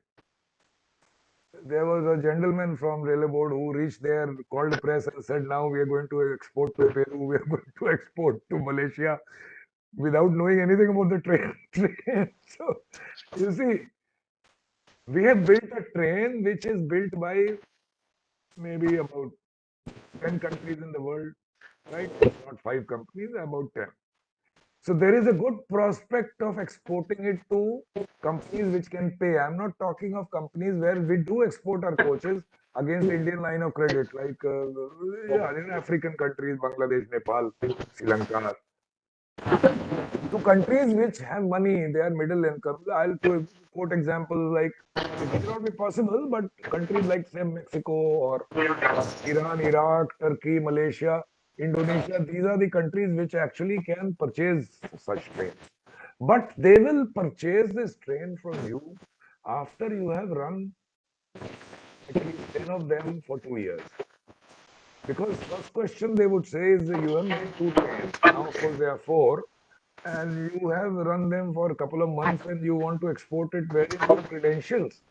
there was a gentleman from Railway Board who reached there, called the press and said, now we are going to export to Peru, we are going to export to Malaysia, without knowing anything about the train. So, you see, we have built a train which is built by maybe about 10 countries in the world, right? Not 5 companies, about 10. So there is a good prospect of exporting it to companies which can pay. I'm not talking of companies where we do export our coaches against Indian line of credit, like in African countries, Bangladesh, Nepal, Sri Lanka. To countries which have money, they are middle income. I'll quote examples like, it may not be possible, but countries like, say, Mexico or Iran, Iraq, Turkey, Malaysia, Indonesia, these are the countries which actually can purchase such trains. But they will purchase this train from you after you have run at least 10 of them for 2 years. Because first question they would say is, you have made 2 trains. Now, of course, there are 4. and you have run them for a couple of months and you want to export it. Where is your credentials?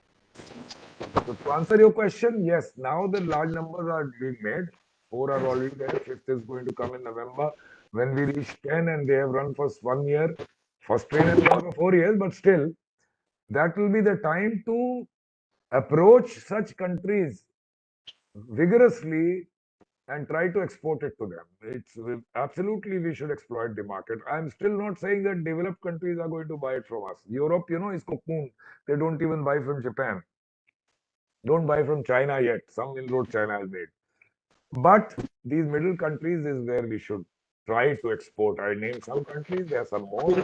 So to answer your question, yes, now the large numbers are being made. 4 are already there. 5th is going to come in November. When we reach 10 and they have run for 1 year, first train has run for 4 years, but still, that will be the time to approach such countries vigorously and try to export it to them. It's absolutely we should exploit the market. I'm still not saying that developed countries are going to buy it from us. Europe, is cocoon. They don't even buy from Japan. Don't buy from China yet. Some inroad China has made. But these middle countries is where we should try to export. I named some countries, there are some more,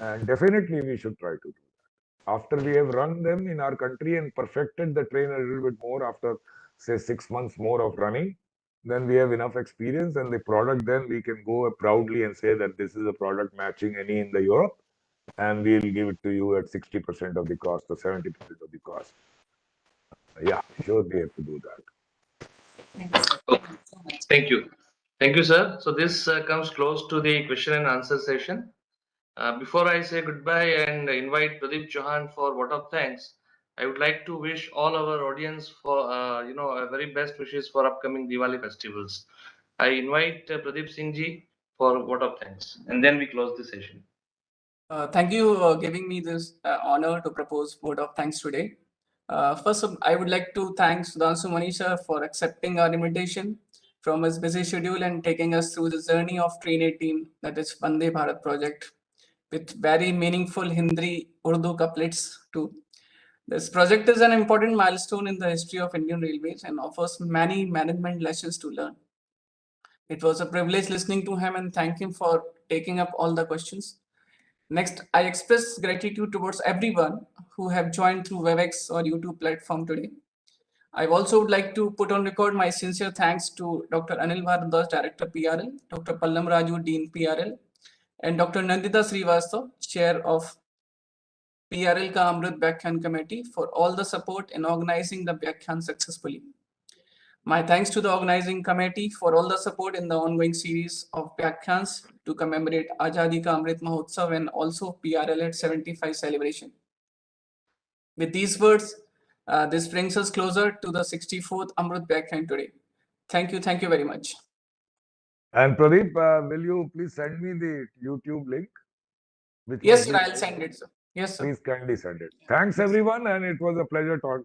and definitely we should try to do that. After we have run them in our country and perfected the train a little bit more after, say, 6 months more of running, then we have enough experience and the product, then we can go proudly and say that this is a product matching any in the Europe, and we'll give it to you at 60% of the cost or 70% of the cost. Yeah, sure, we have to do that. Thank you. Thank you, sir. So this comes close to the question and answer session. Before I say goodbye and invite Pradeep Chauhan for vote of thanks, I would like to wish all our audience for a very best wishes for upcoming Diwali festivals. I invite Pradeep Singh ji for vote of thanks, and then we close the session. Thank you for giving me this honor to propose vote of thanks today. First, I would like to thank Sudhanshu Mani sir for accepting our invitation from his busy schedule and taking us through the journey of Train 18, that is Vande Bharat Project, with very meaningful Hindi Urdu couplets too. This project is an important milestone in the history of Indian Railways and offers many management lessons to learn. It was a privilege listening to him and thank him for taking up all the questions. Next, I express gratitude towards everyone who have joined through WebEx or YouTube platform today. I also would like to put on record my sincere thanks to Dr. Anil Bharadwaj, Director PRL, Dr. Pallam Raju, Dean PRL, and Dr. Nandita Srivastav, Chair of PRL Ka Amrut Vyakhyaan Committee, for all the support in organizing the Vyakhyaan successfully. My thanks to the organizing committee for all the support in the ongoing series of Vyakhyans to commemorate Azadi Ka Amrit Mahotsav and also PRL at 75 celebration. With these words, this brings us closer to the 64th Amrut Vyakhyaan today. Thank you very much. And Pradeep, will you please send me the YouTube link? Yes, sir, I'll send it, sir. Yes, sir. Please kindly send it. Thanks everyone, and it was a pleasure